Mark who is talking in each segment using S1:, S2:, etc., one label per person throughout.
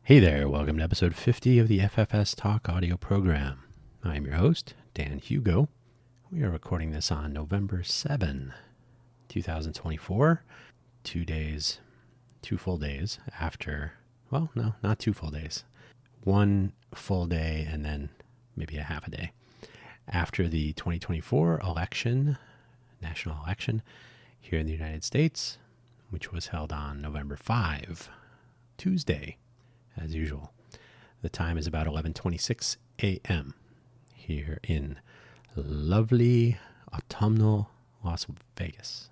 S1: Hey there, welcome to episode 50 of the FFS Talk audio program. I'm your host, Dan Hugo. We are recording this on November 7, 2024, 2 full days after, well, no, not 2 full days. 1 full day and then maybe a half a day after the 2024 election, national election here in the United States, which was held on November 5, Tuesday. As usual. The time is about 11:26 a.m. here in lovely autumnal Las Vegas.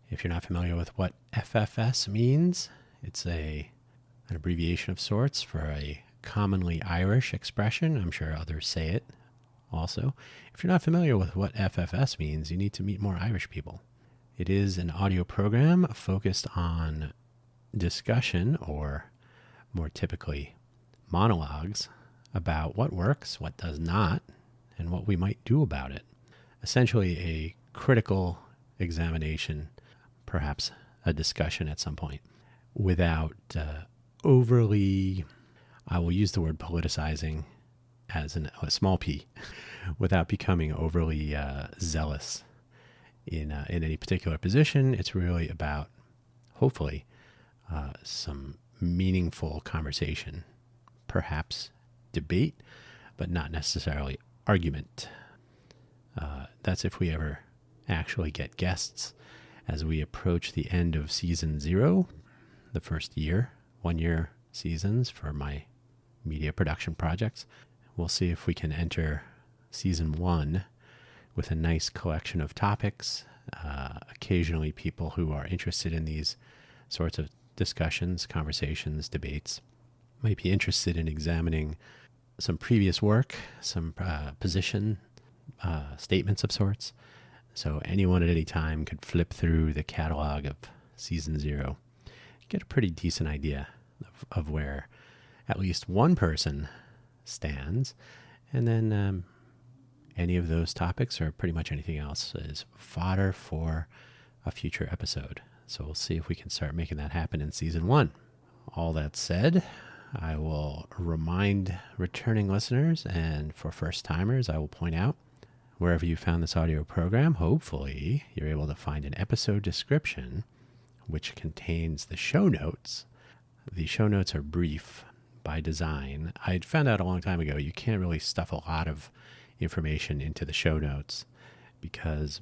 S1: If you're not familiar with what FFS means, it's an abbreviation of sorts for a commonly Irish expression. I'm sure others say it also. If you're not familiar with what FFS means, you need to meet more Irish people. It is an audio program focused on discussion, or more typically monologues, about what works, what does not, and what we might do about it. Essentially a critical examination, perhaps a discussion at some point, without overly, I will use the word politicizing as a small p, without becoming overly zealous in any particular position. It's really about, hopefully, some meaningful conversation, perhaps debate, but not necessarily argument. That's if we ever actually get guests as we approach the end of season 0, the first 1-year seasons for my media production projects. We'll see if we can enter season 1 with a nice collection of topics, occasionally people who are interested in these sorts of discussions, conversations, debates, might be interested in examining some previous work, some position statements of sorts. So anyone at any time could flip through the catalog of season 0, get a pretty decent idea of where at least one person stands, and then any of those topics, or pretty much anything else, is fodder for a future episode. So we'll see if we can start making that happen in season 1. All that said, I will remind returning listeners, and for first timers, I will point out, wherever you found this audio program, hopefully you're able to find an episode description which contains the show notes. The show notes are brief by design. I'd found out a long time ago you can't really stuff a lot of information into the show notes, because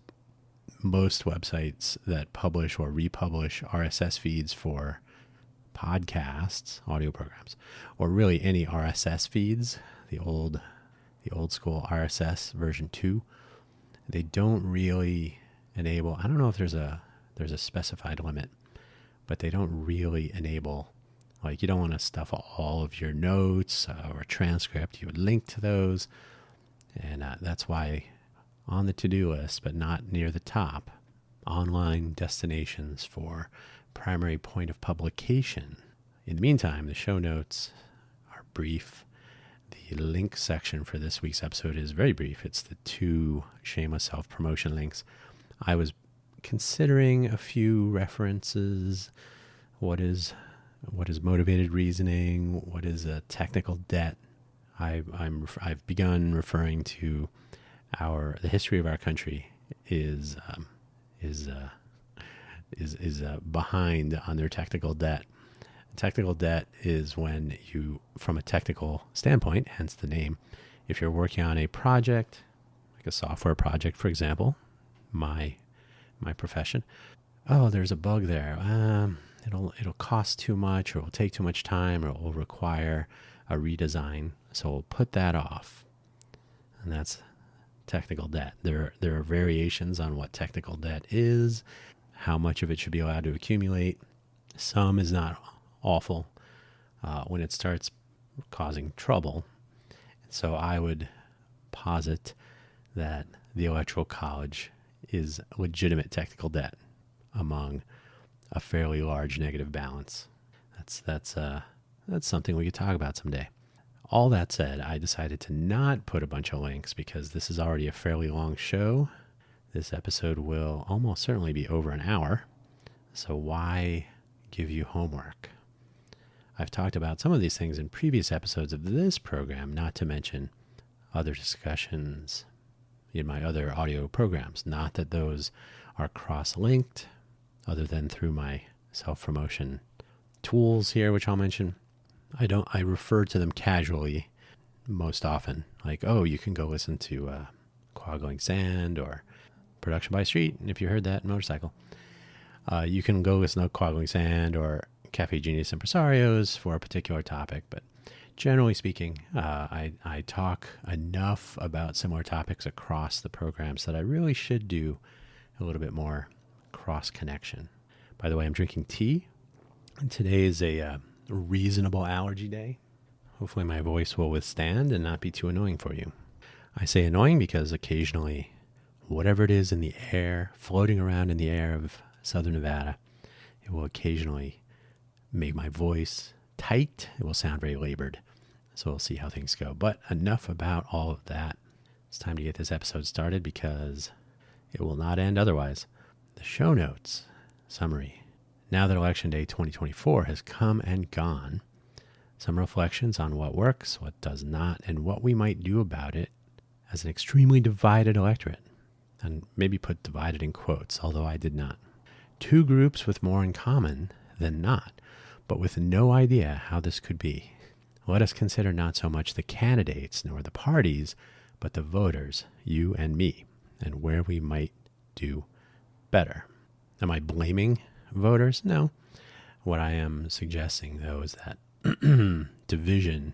S1: most websites that publish or republish RSS feeds for podcasts, audio programs, or really any RSS feeds, the old school RSS version 2, they don't really enable, I don't know if there's a specified limit, but they don't really enable, like, you don't want to stuff all of your notes or transcript. You would link to those, and that's why on the to-do list, but not near the top, online destinations for primary point of publication. In the meantime, the show notes are brief. The link section for this week's episode is very brief. It's the 2 shameless self-promotion links. I was considering a few references. What is motivated reasoning? What is a technical debt? I've begun referring to the history of our country is behind on their technical debt. Technical debt is when you, from a technical standpoint, hence the name, if you're working on a project, like a software project, for example, my profession, there's a bug there. It'll cost too much, or it'll take too much time, or it will require a redesign. So we'll put that off, and that's technical debt. There are variations on what technical debt is, how much of it should be allowed to accumulate. Some is not awful when it starts causing trouble. So I would posit that the Electoral College is legitimate technical debt among a fairly large negative balance. That's something we could talk about someday. All that said, I decided to not put a bunch of links because this is already a fairly long show. This episode will almost certainly be over an hour. So why give you homework? I've talked about some of these things in previous episodes of this program, not to mention other discussions in my other audio programs. Not that those are cross-linked, other than through my self-promotion tools here, which I'll mention. I refer to them casually most often, like, oh, you can go listen to Quaggling Sand or Production by Street, and if you heard that motorcycle, you can go listen to Quaggling Sand or Cafe Genius Impresarios for a particular topic. But generally speaking, I talk enough about similar topics across the programs that I really should do a little bit more cross connection. By the way, I'm drinking tea. And today is a reasonable allergy day. Hopefully my voice will withstand and not be too annoying for you. I say annoying because occasionally, whatever it is in the air, floating around in the air of Southern Nevada, it will occasionally make my voice tight. It will sound very labored. So we'll see how things go. But enough about all of that. It's time to get this episode started because it will not end otherwise. The show notes summary. Now that Election Day 2024 has come and gone, some reflections on what works, what does not, and what we might do about it as an extremely divided electorate. And maybe put divided in quotes, although I did not. Two groups with more in common than not, but with no idea how this could be. Let us consider not so much the candidates nor the parties, but the voters, you and me, and where we might do better. Am I blaming voters? No. What I am suggesting, though, is that division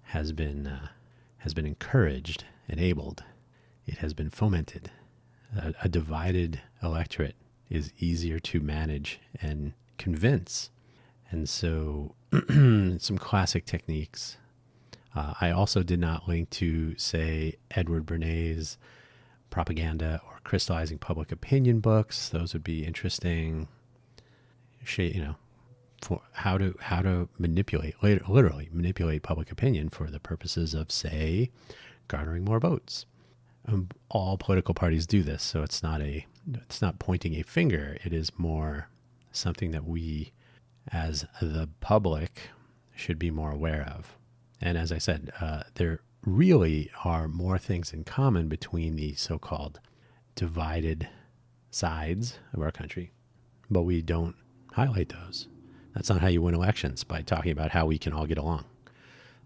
S1: has been encouraged, enabled. It has been fomented. A divided electorate is easier to manage and convince. And so some classic techniques. I also did not link to, say, Edward Bernays' propaganda or crystallizing public opinion books. Those would be interesting. For how to manipulate, literally manipulate public opinion for the purposes of, say, garnering more votes. All political parties do this, so it's not pointing a finger. It is more something that we, as the public, should be more aware of. And as I said, there really are more things in common between the so-called divided sides of our country, but we don't highlight those. That's not how you win elections, by talking about how we can all get along.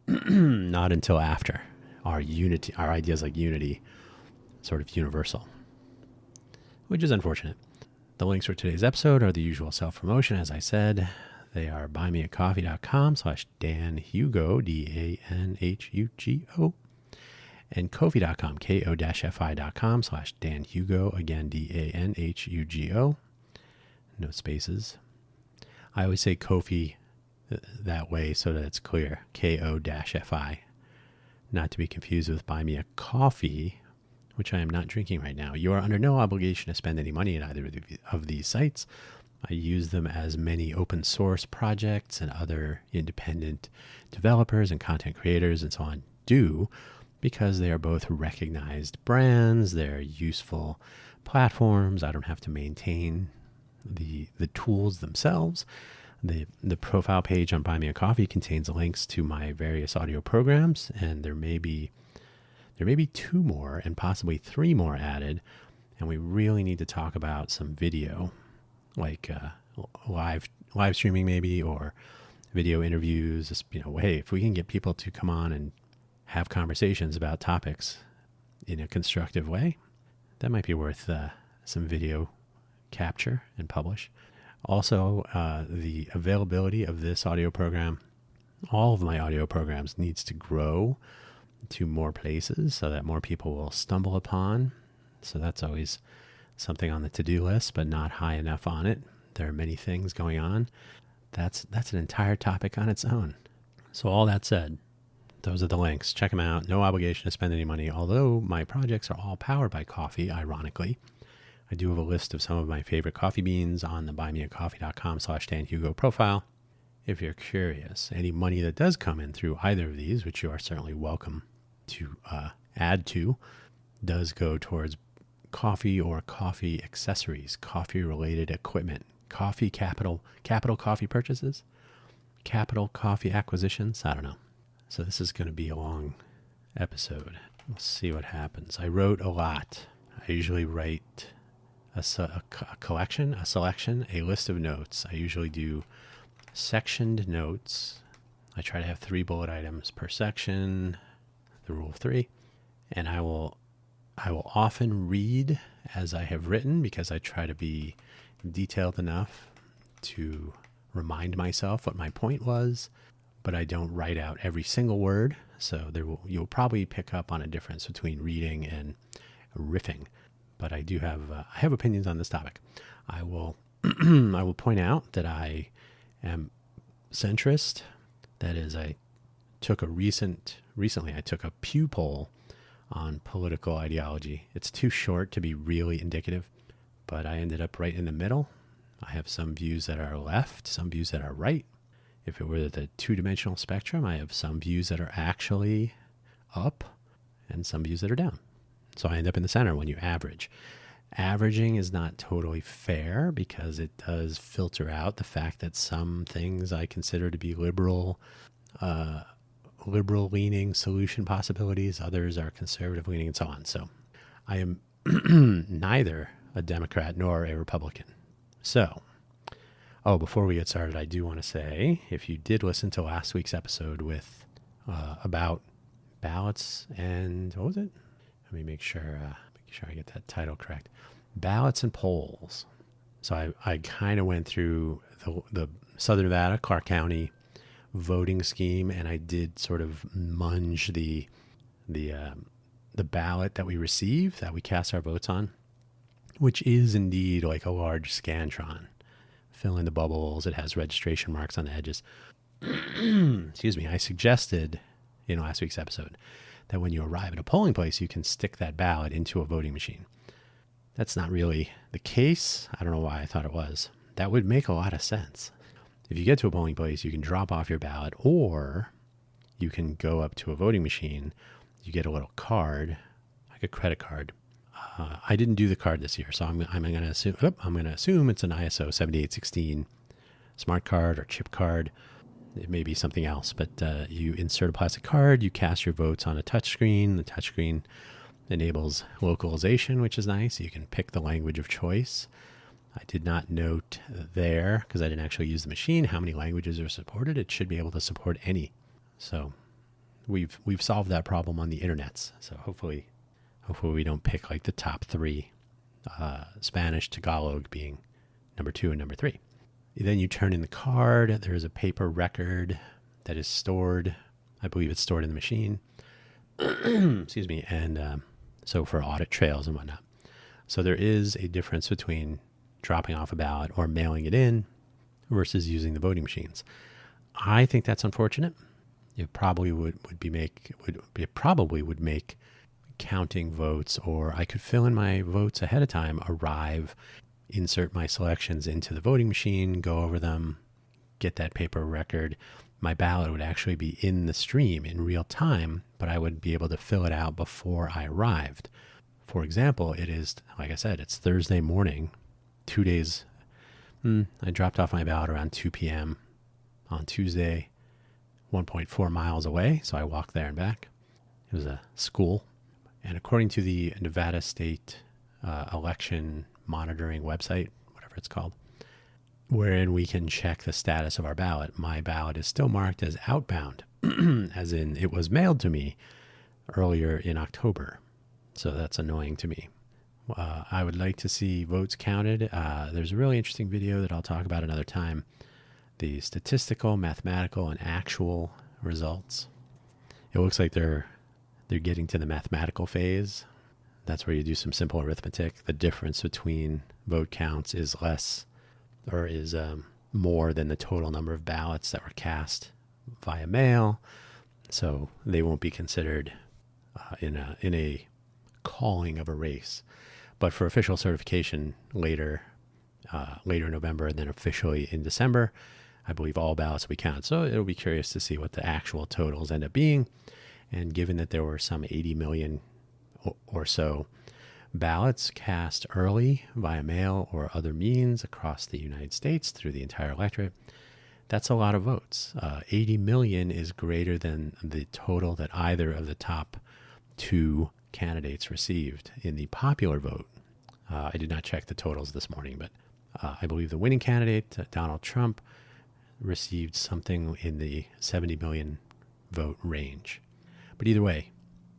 S1: Not until after our ideas like unity, sort of universal, which is unfortunate. The links for today's episode are the usual self-promotion, as I said. They are buymeacoffee.com/Dan Hugo, DANHUGO, and Ko-fi.com, ko-fi.com/Dan Hugo, again, DANHUGO, no spaces. I always say Ko-fi that way so that it's clear, KO-FI, not to be confused with Buy Me a Coffee, which I am not drinking right now. You are under no obligation to spend any money at either of these sites. I use them as many open source projects and other independent developers and content creators and so on do, because they are both recognized brands. They're useful platforms. I don't have to maintain the tools themselves. The profile page on Buy Me a Coffee contains links to my various audio programs, and there may be 2 more and possibly 3 more added, and we really need to talk about some video, like live streaming maybe, or video interviews. Just, hey, if we can get people to come on and have conversations about topics in a constructive way, that might be worth some video capture and publish. Also, the availability of this audio program, all of my audio programs, needs to grow to more places so that more people will stumble upon. So that's always something on the to-do list, but not high enough on it. There are many things going on. That's an entire topic on its own. So all that said, those are the links. Check them out. No obligation to spend any money, although my projects are all powered by coffee, ironically. I do have a list of some of my favorite coffee beans on the buymeacoffee.com/Dan Hugo profile. If you're curious, any money that does come in through either of these, which you are certainly welcome to add to, does go towards coffee or coffee accessories, coffee-related equipment, coffee capital coffee purchases, capital coffee acquisitions. I don't know. So this is going to be a long episode. We'll see what happens. I wrote a lot. I usually write a collection, a selection, a list of notes. I usually do sectioned notes. I try to have 3 bullet items per section, the rule of 3. And I will often read as I have written because I try to be detailed enough to remind myself what my point was, but I don't write out every single word. So you'll probably pick up on a difference between reading and riffing. But I do have I have opinions on this topic. I will I will point out that I am centrist. That is, recently I took a Pew poll on political ideology. It's too short to be really indicative, but I ended up right in the middle. I have some views that are left, some views that are right. If it were the 2-dimensional spectrum, I have some views that are actually up and some views that are down. So I end up in the center when you average. Averaging is not totally fair because it does filter out the fact that some things I consider to be liberal-leaning solution possibilities. Others are conservative-leaning and so on. So I am neither a Democrat nor a Republican. So, before we get started, I do want to say, if you did listen to last week's episode with about ballots and, what was it? Let me make sure I get that title correct. Ballots and polls. So I kind of went through the Southern Nevada, Clark County voting scheme, and I did sort of munge the ballot that we receive, that we cast our votes on, which is indeed like a large Scantron. Fill in the bubbles. It has registration marks on the edges. Excuse me. I suggested in last week's episode that when you arrive at a polling place, you can stick that ballot into a voting machine. That's not really the case. I don't know why I thought it was. That would make a lot of sense. If you get to a polling place, you can drop off your ballot, or you can go up to a voting machine. You get a little card, like a credit card. I didn't do the card this year, so I'm going to assume it's an ISO 7816 smart card or chip card. It may be something else, but you insert a plastic card, you cast your votes on a touchscreen. The touchscreen enables localization, which is nice. You can pick the language of choice. I did not note there, because I didn't actually use the machine, how many languages are supported. It should be able to support any. So we've solved that problem on the internets. So hopefully we don't pick like the top 3, Spanish, Tagalog being number 2 and number 3. Then you turn in the card. There is a paper record that is stored. I believe it's stored in the machine. Excuse me. And so for audit trails and whatnot. So there is a difference between dropping off a ballot or mailing it in versus using the voting machines. I think that's unfortunate. It probably would make counting votes, or I could fill in my votes ahead of time, arrive, insert my selections into the voting machine, go over them, get that paper record. My ballot would actually be in the stream in real time, but I would be able to fill it out before I arrived. For example, it is, like I said, it's Thursday morning, 2 days. I dropped off my ballot around 2 p.m. on Tuesday, 1.4 miles away, so I walked there and back. It was a school. And according to the Nevada State election monitoring website, whatever it's called, wherein we can check the status of our ballot, my ballot is still marked as outbound, as in it was mailed to me earlier in October. So that's annoying to me. I would like to see votes counted. There's a really interesting video that I'll talk about another time. The statistical, mathematical, and actual results. It looks like they're getting to the mathematical phase. That's where you do some simple arithmetic. The difference between vote counts is less, or is more than the total number of ballots that were cast via mail. So they won't be considered in a calling of a race. But for official certification later in November, and then officially in December, I believe all ballots will be counted. So it'll be curious to see what the actual totals end up being. And given that there were some 80 million or so ballots cast early via mail or other means across the United States through the entire electorate, That's a lot of votes. 80 million is greater than the total that either of the top two candidates received in the popular vote. I did not check the totals this morning, but I believe the winning candidate, Donald Trump, received something in the 70 million vote range. But either way,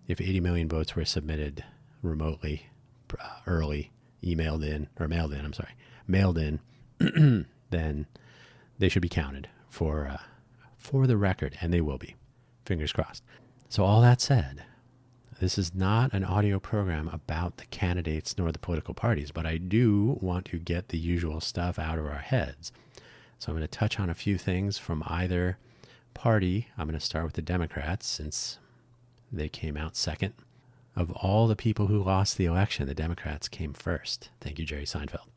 S1: if 80 million votes were submitted remotely, early, mailed in, then they should be counted for the record, and they will be. Fingers crossed. So all that said, this is not an audio program about the candidates nor the political parties, but I do want to get the usual stuff out of our heads. So I'm going to touch on a few things from either party. I'm going to start with the Democrats since they came out second. Of all the people who lost the election, the Democrats came first. Thank you, Jerry Seinfeld.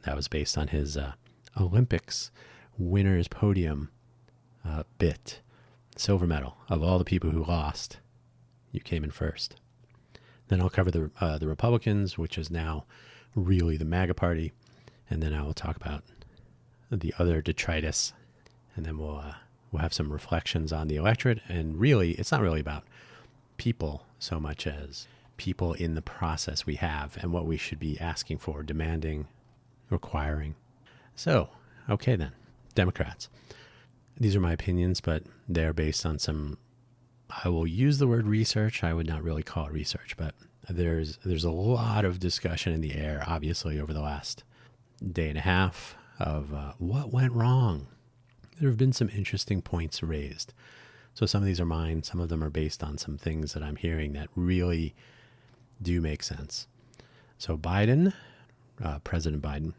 S1: That was based on his Olympics winner's podium bit. Silver medal. Of all the people who lost, you came in first. Then I'll cover the Republicans, which is now really the MAGA party. And then I will talk about the other detritus. And then we'll have some reflections on the electorate. And really, it's not really about people so much as people in the process we have and what we should be asking for, demanding, requiring. So, okay then, Democrats. These are my opinions, but they're based on some, I will use the word research. I would not really call it research, but there's a lot of discussion in the air, obviously, over the last day and a half of what went wrong. There have been some interesting points raised. So some of these are mine. Some of them are based on some things that I'm hearing that really do make sense. So Biden, President Biden,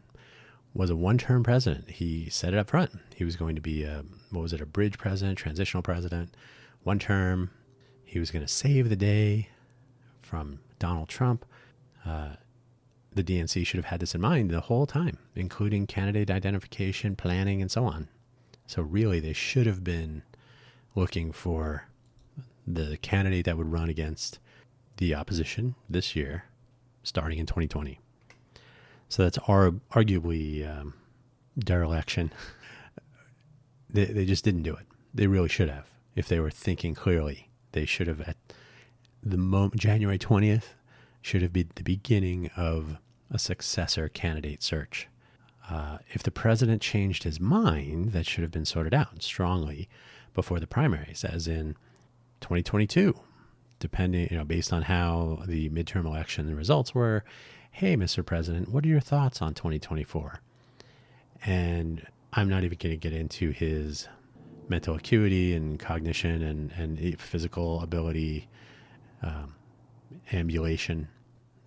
S1: was a one-term president. He said it up front. He was going to be a bridge president, transitional president, one term. He was going to save the day from Donald Trump. The DNC should have had this in mind the whole time, including candidate identification, planning, and so on. So really, they should have been looking for the candidate that would run against the opposition this year, starting in 2020. So that's arguably dereliction. They just didn't do it. They really should have. If they were thinking clearly, they should have at the moment, January 20th, should have been the beginning of a successor candidate search. If the president changed his mind, that should have been sorted out strongly before the primaries, as in 2022, depending, based on how the midterm election results were. Hey, Mr. President, what are your thoughts on 2024? And I'm not even going to get into his mental acuity and cognition and physical ability, ambulation.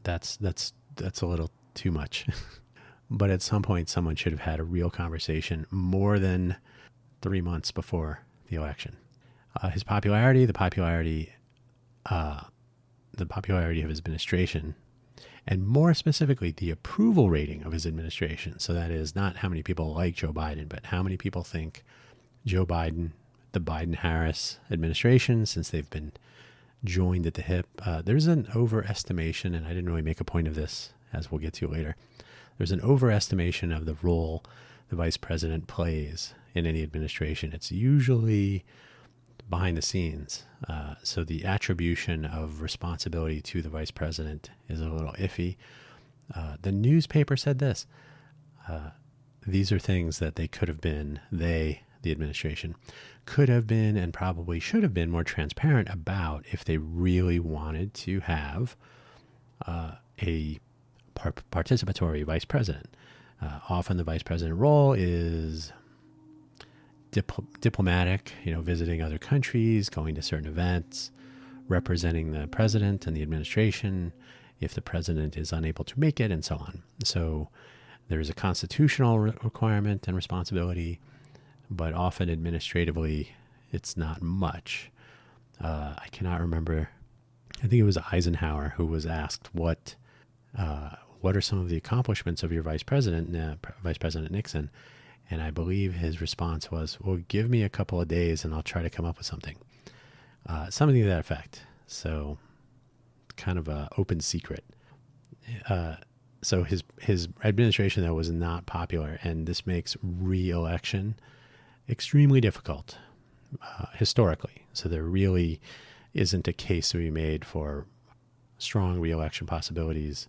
S1: That's a little too much. But at some point, someone should have had a real conversation more than 3 months before the election. His popularity, the popularity of his administration, and more specifically, the approval rating of his administration. So that is not how many people like Joe Biden, but how many people think Joe Biden, the Biden-Harris administration, since they've been joined at the hip. There's an overestimation, and I didn't really make a point of this, as we'll get to later. There's an overestimation of the role the vice president plays in any administration. It's usually behind the scenes. So the attribution of responsibility to the vice president is a little iffy. The newspaper said this. These are things that they could have been, the administration, could have been and probably should have been more transparent about if they really wanted to have a participatory vice president. Often the vice president role is diplomatic, visiting other countries, going to certain events, representing the president and the administration if the president is unable to make it, and so on. So there's a constitutional requirement and responsibility, but often administratively it's not much. I cannot remember. I think it was Eisenhower who was asked what are some of the accomplishments of your Vice President Nixon? And I believe his response was, well, give me a couple of days and I'll try to come up with something. Something to that effect. So kind of an open secret. So his administration, though, was not popular, and this makes re-election extremely difficult historically. So there really isn't a case to be made for strong re-election possibilities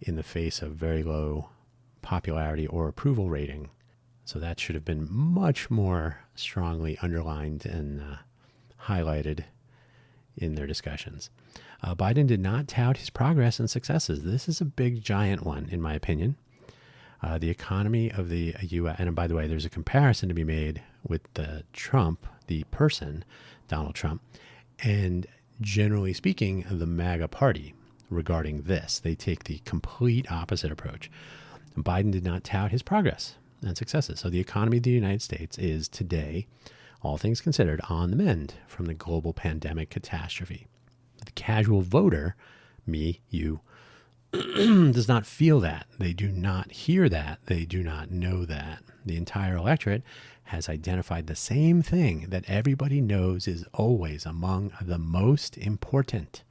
S1: in the face of very low popularity or approval rating. So that should have been much more strongly underlined and highlighted in their discussions. Biden did not tout his progress and successes. This is a big, giant one, in my opinion. The economy of the U.S., and by the way, there's a comparison to be made with Trump, the person, Donald Trump, and generally speaking, the MAGA party regarding this. They take the complete opposite approach. Biden did not tout his progress and successes. So the economy of the United States is today, all things considered, on the mend from the global pandemic catastrophe. The casual voter, me, you, does not feel that. They do not hear that. They do not know that. The entire electorate has identified the same thing that everybody knows is always among the most important.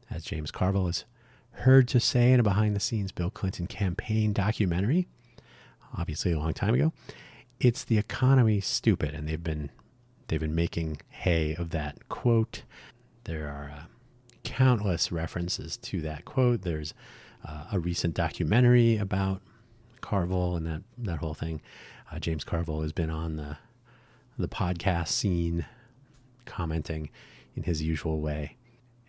S1: As James Carville is heard to say in a behind-the-scenes Bill Clinton campaign documentary, obviously a long time ago, it's the economy, stupid. And they've been making hay of that quote. There are countless references to that quote. There's a recent documentary about Carville and that whole thing. James Carville has been on the podcast scene commenting in his usual way,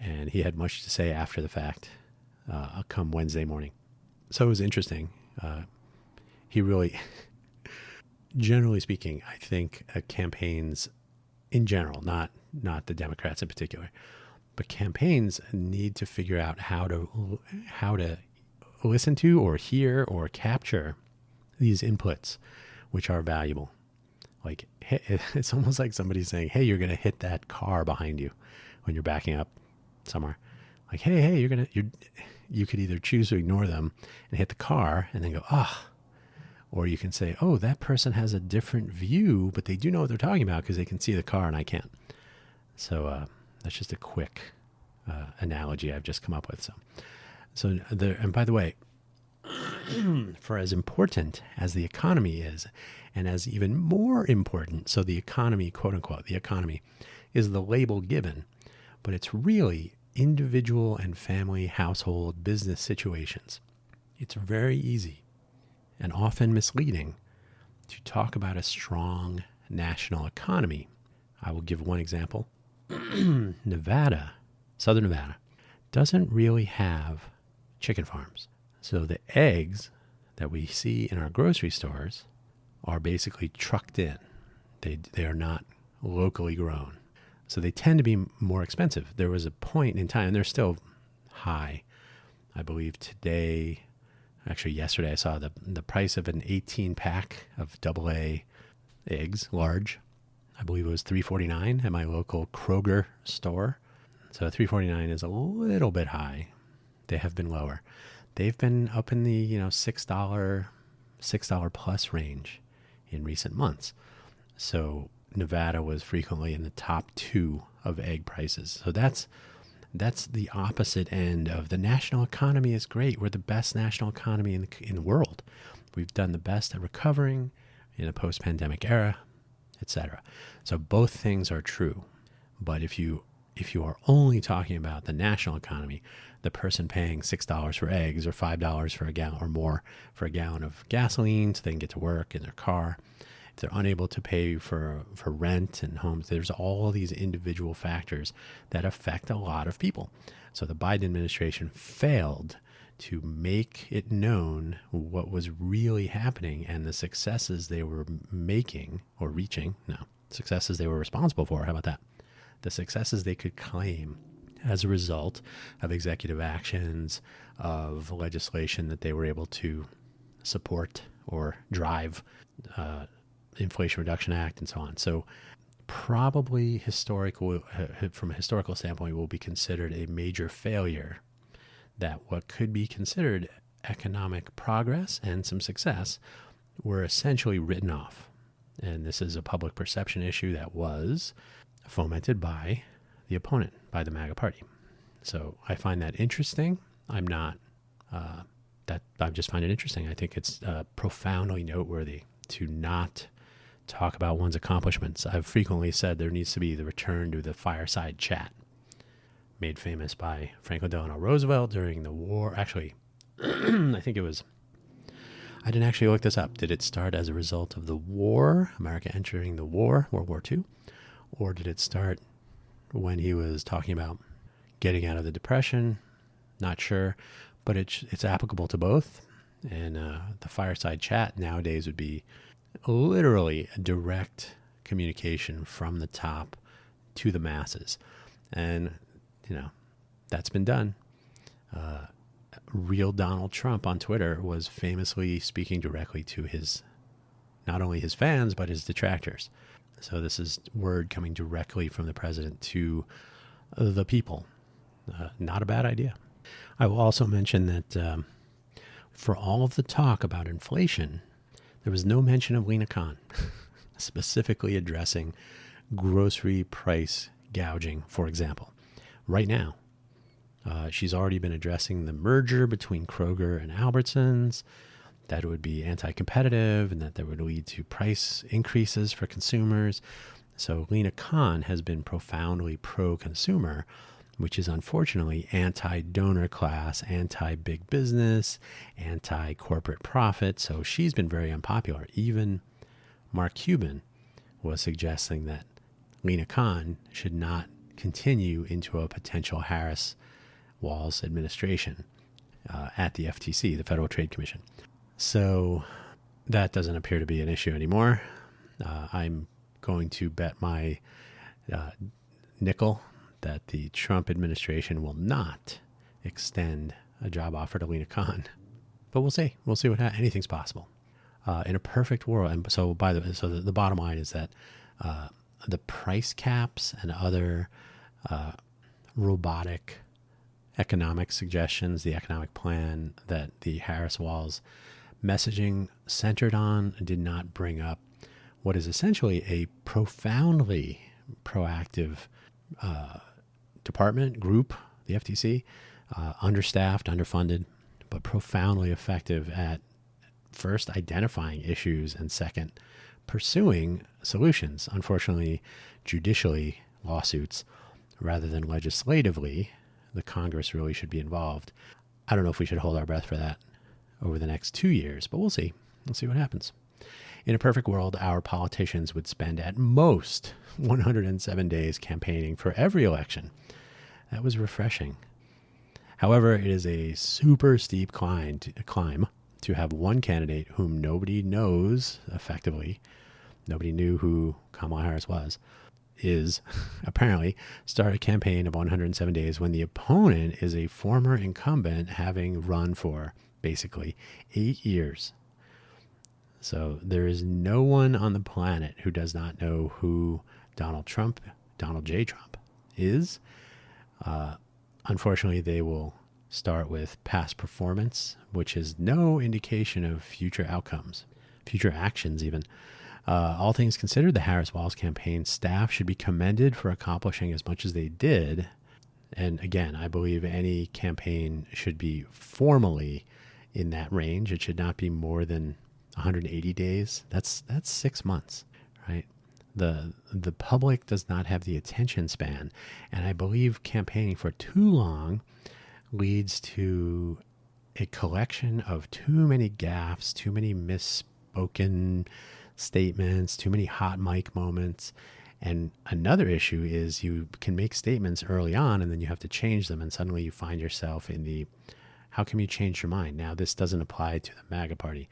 S1: and he had much to say after the fact come Wednesday morning. So it was interesting. He really, generally speaking, I think campaigns in general, not the Democrats in particular, but campaigns need to figure out how to listen to or hear or capture these inputs, which are valuable. Like, it's almost like somebody saying, "Hey, you're going to hit that car behind you when you're backing up somewhere." Like, "Hey, you could either choose to ignore them and hit the car and then go, or you can say, "Oh, that person has a different view, but they do know what they're talking about because they can see the car and I can't." So that's just a quick analogy I've just come up with. So there, and by the way, for as important as the economy is, and as even more important, so the economy, quote unquote, the economy is the label given, but it's really individual and family, household, business situations. It's very easy and often misleading to talk about a strong national economy. I will give one example. Nevada, Southern Nevada, doesn't really have chicken farms. So the eggs that we see in our grocery stores are basically trucked in. They are not locally grown. So they tend to be more expensive. There was a point in time, and they're still high. I believe today, actually yesterday, I saw the price of an 18-pack of AA eggs, large. I believe it was $3.49 at my local Kroger store. So $3.49 is a little bit high. They have been lower. They've been up in the $6 plus range in recent months. So Nevada was frequently in the top 2 of egg prices. So that's the opposite end of the national economy is great. We're the best national economy in the world. We've done the best at recovering in a post-pandemic era, etc. So both things are true. But if you are only talking about the national economy, the person paying $6 for eggs or $5 for a gallon or more for a gallon of gasoline so they can get to work in their car, if they're unable to pay for rent and homes, there's all these individual factors that affect a lot of people. So the Biden administration failed to make it known what was really happening and the successes they were making or reaching. No, successes they were responsible for. How about that? The successes they could claim as a result of executive actions, of legislation that they were able to support or drive, Inflation Reduction Act and so on. So probably from a historical standpoint, will be considered a major failure, that what could be considered economic progress and some success were essentially written off. And this is a public perception issue that was fomented by the opponent, by the MAGA party. So I find that interesting. I just find it interesting. I think it's profoundly noteworthy to not talk about one's accomplishments. I've frequently said there needs to be the return to the fireside chat, made famous by Franklin Delano Roosevelt during the war. Actually, I think it was, I didn't actually look this up. Did it start as a result of the war, America entering the war, World War II? Or did it start when he was talking about getting out of the Depression? Not sure, but it's applicable to both. And the fireside chat nowadays would be literally a direct communication from the top to the masses. And, that's been done. Real Donald Trump on Twitter was famously speaking directly to not only his fans, but his detractors. So this is word coming directly from the president to the people. Not a bad idea. I will also mention that for all of the talk about inflation, there was no mention of Lena Khan, specifically addressing grocery price gouging, for example. Right now, she's already been addressing the merger between Kroger and Albertsons, that it would be anti-competitive and that that would lead to price increases for consumers. So Lena Khan has been profoundly pro-consumer, which is unfortunately anti-donor class, anti-big business, anti-corporate profit. So she's been very unpopular. Even Mark Cuban was suggesting that Lena Khan should not continue into a potential Harris-Walz administration at the FTC, the Federal Trade Commission. So that doesn't appear to be an issue anymore. I'm going to bet my nickel that the Trump administration will not extend a job offer to Lena Khan. But we'll see. We'll see what happens. Anything's possible. In a perfect world, and so the bottom line is that the price caps and other robotic economic suggestions, the economic plan that the Harris-Walz messaging centered on, did not bring up what is essentially a profoundly proactive department, group, the FTC, understaffed, underfunded, but profoundly effective at first identifying issues and second, pursuing solutions. Unfortunately, judicially, lawsuits, rather than legislatively, the Congress really should be involved. I don't know if we should hold our breath for that over the next 2 years, but we'll see. We'll see what happens. In a perfect world, our politicians would spend at most 107 days campaigning for every election. That was refreshing. However, it is a super steep climb to have one candidate whom nobody knows effectively, nobody knew who Kamala Harris is apparently start a campaign of 107 days when the opponent is a former incumbent having run for basically 8 years. So there is no one on the planet who does not know who Donald J. Trump is. Unfortunately, they will start with past performance, which is no indication of future outcomes, future actions even. All things considered, the Harris-Walz campaign staff should be commended for accomplishing as much as they did. And again, I believe any campaign should be formally in that range. It should not be more than 180 days. That's 6 months, right? The public does not have the attention span. And I believe campaigning for too long leads to a collection of too many gaffes, too many misspoken statements, too many hot mic moments. And another issue is you can make statements early on and then you have to change them. And suddenly you find yourself in the, how come you change your mind? Now, this doesn't apply to the MAGA party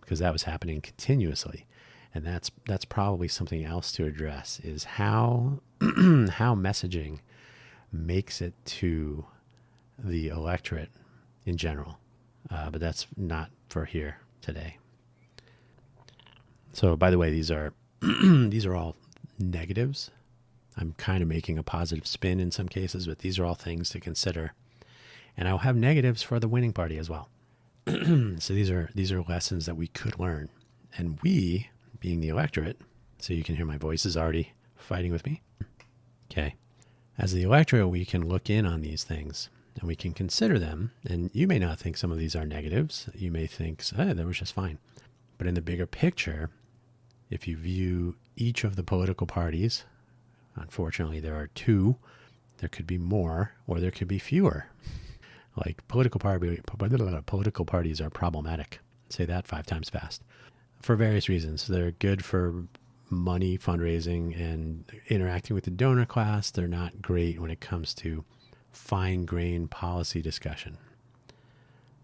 S1: because that was happening continuously. And that's probably something else to address is how messaging makes it to the electorate in general. But that's not for here today. So, by the way, these are all negatives. I'm kind of making a positive spin in some cases, but these are all things to consider. And I'll have negatives for the winning party as well. So these are lessons that we could learn. And we, being the electorate, so you can hear my voice is already fighting with me. Okay. As the electorate, we can look in on these things and we can consider them. And you may not think some of these are negatives. You may think, that was just fine. But in the bigger picture, if you view each of the political parties, unfortunately there are two, there could be more or there could be fewer. Like political parties are problematic. Say that 5 times fast. For various reasons. They're good for money, fundraising, and interacting with the donor class. They're not great when it comes to fine-grained policy discussion.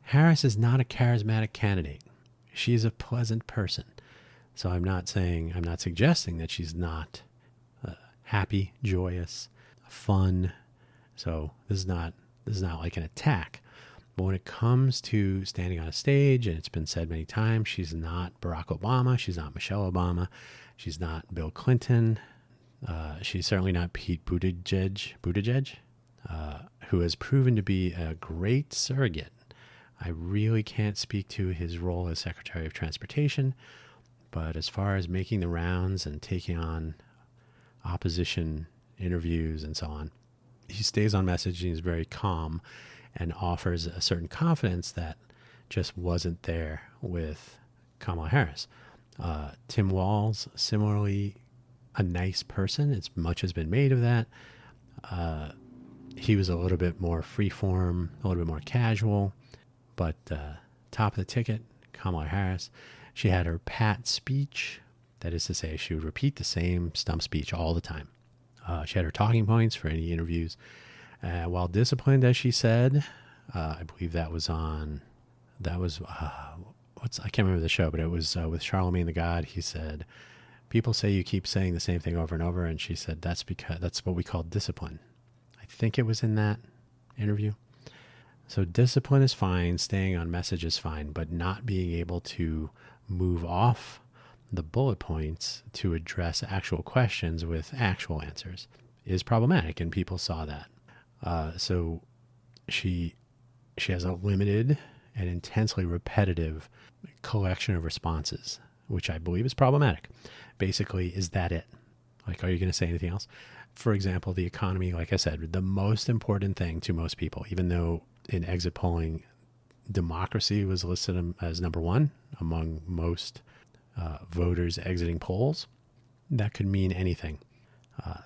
S1: Harris is not a charismatic candidate. She's a pleasant person. So I'm not suggesting that she's not happy, joyous, fun. So this is not like an attack. But when it comes to standing on a stage, and it's been said many times, she's not Barack Obama, she's not Michelle Obama, she's not Bill Clinton, she's certainly not Pete Buttigieg, who has proven to be a great surrogate. I really can't speak to his role as Secretary of Transportation, but as far as making the rounds and taking on opposition interviews and so on, he stays on message and he's very calm and offers a certain confidence that just wasn't there with Kamala Harris. Tim Walz, similarly a nice person. Much has been made of that. He was a little bit more freeform, a little bit more casual, but top of the ticket, Kamala Harris. She had her pat speech. That is to say, she would repeat the same stump speech all the time. She had her talking points for any interviews. While disciplined, as she said, I believe I can't remember the show, but it was with Charlemagne the God. He said, people say you keep saying the same thing over and over. And she said, that's what we call discipline. I think it was in that interview. So discipline is fine. Staying on message is fine, but not being able to move off the bullet points to address actual questions with actual answers is problematic. And people saw that. So she has a limited and intensely repetitive collection of responses, which I believe is problematic. Basically, is that it? Like, are you going to say anything else? For example, the economy, like I said, the most important thing to most people, even though in exit polling, democracy was listed as number one among most voters exiting polls, that could mean anything.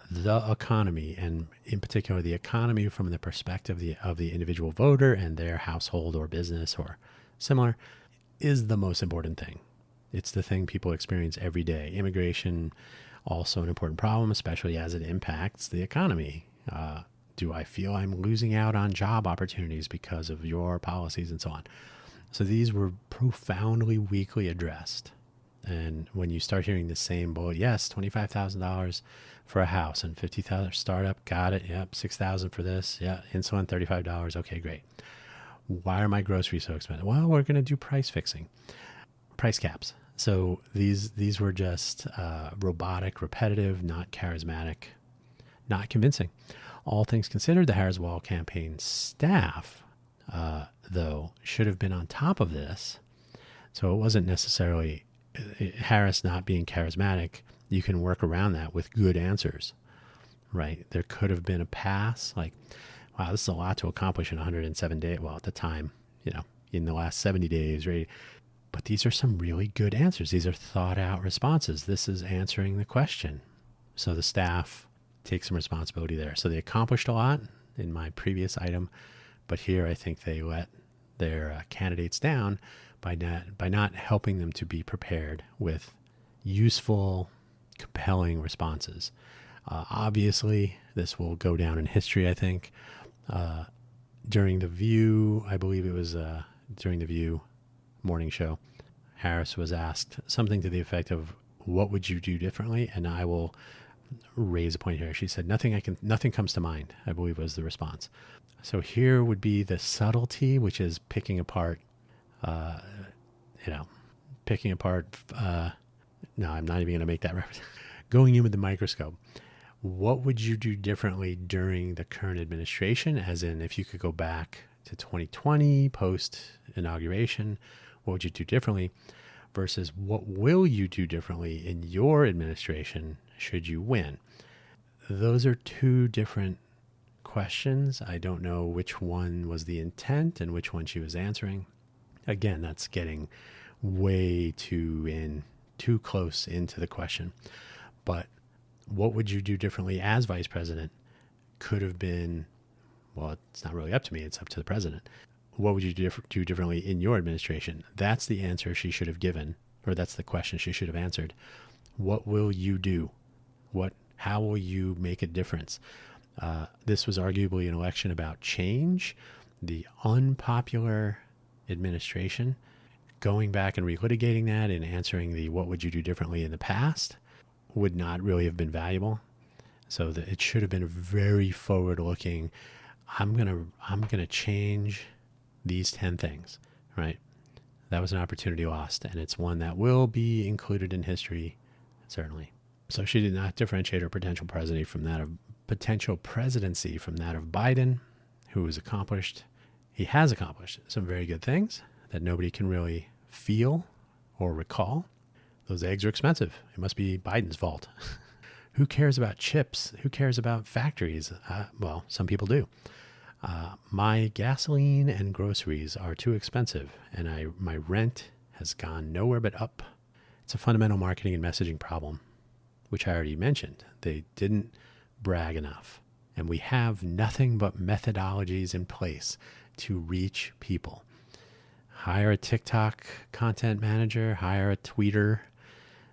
S1: The economy, and in particular the economy from the perspective of the individual voter and their household or business or similar, is the most important thing. It's the thing people experience every day. Immigration, also an important problem, especially as it impacts the economy. Do I feel I'm losing out on job opportunities because of your policies and so on? So these were profoundly weakly addressed. And when you start hearing the same bullet, yes, $25,000 for a house and $50,000 startup, got it. Yep, $6,000 for this. Yeah, insulin, $35. Okay, great. Why are my groceries so expensive? Well, we're going to do price fixing, price caps. So these were just robotic, repetitive, not charismatic, not convincing. All things considered, the Harris-Wall campaign staff, though, should have been on top of this. So it wasn't necessarily Harris not being charismatic. You can work around that with good answers, right? There could have been a pass, like, wow, this is a lot to accomplish in 107 days. Well, at the time, in the last 70 days, right? But these are some really good answers. These are thought out responses. This is answering the question. So the staff take some responsibility there. So they accomplished a lot in my previous item, but here I think they let their candidates down by not helping them to be prepared with useful, compelling responses. Obviously, this will go down in history, I think. During The View, I believe it was during The View morning show, Harris was asked something to the effect of, what would you do differently? And I will raise a point here. She said, nothing comes to mind, I believe was the response. So here would be the subtlety, which is picking apart, no, I'm not even going to make that reference. Going in with the microscope. What would you do differently during the current administration? As in, if you could go back to 2020, post-inauguration, what would you do differently? Versus what will you do differently in your administration should you win? Those are two different questions. I don't know which one was the intent and which one she was answering. Again, that's getting way too in too close into the question. But what would you do differently as vice president could have been, well, it's not really up to me. It's up to the president. What would you do differently in your administration? That's the answer she should have given, or that's the question she should have answered. What will you do? How will you make a difference? This was arguably an election about change, the unpopular administration, going back and relitigating that and answering the what would you do differently in the past would not really have been valuable. So it should have been very forward-looking. I'm gonna change these 10 things, right? That was an opportunity lost, and it's one that will be included in history, certainly. So she did not differentiate her potential presidency from that of Biden, who has accomplished some very good things that nobody can really feel or recall. Those eggs are expensive. It must be Biden's fault. Who cares about chips? Who cares about factories? Well, some people do. My gasoline and groceries are too expensive, and my rent has gone nowhere but up. It's a fundamental marketing and messaging problem, which I already mentioned. They didn't brag enough. And we have nothing but methodologies in place to reach people. Hire a TikTok content manager, hire a tweeter.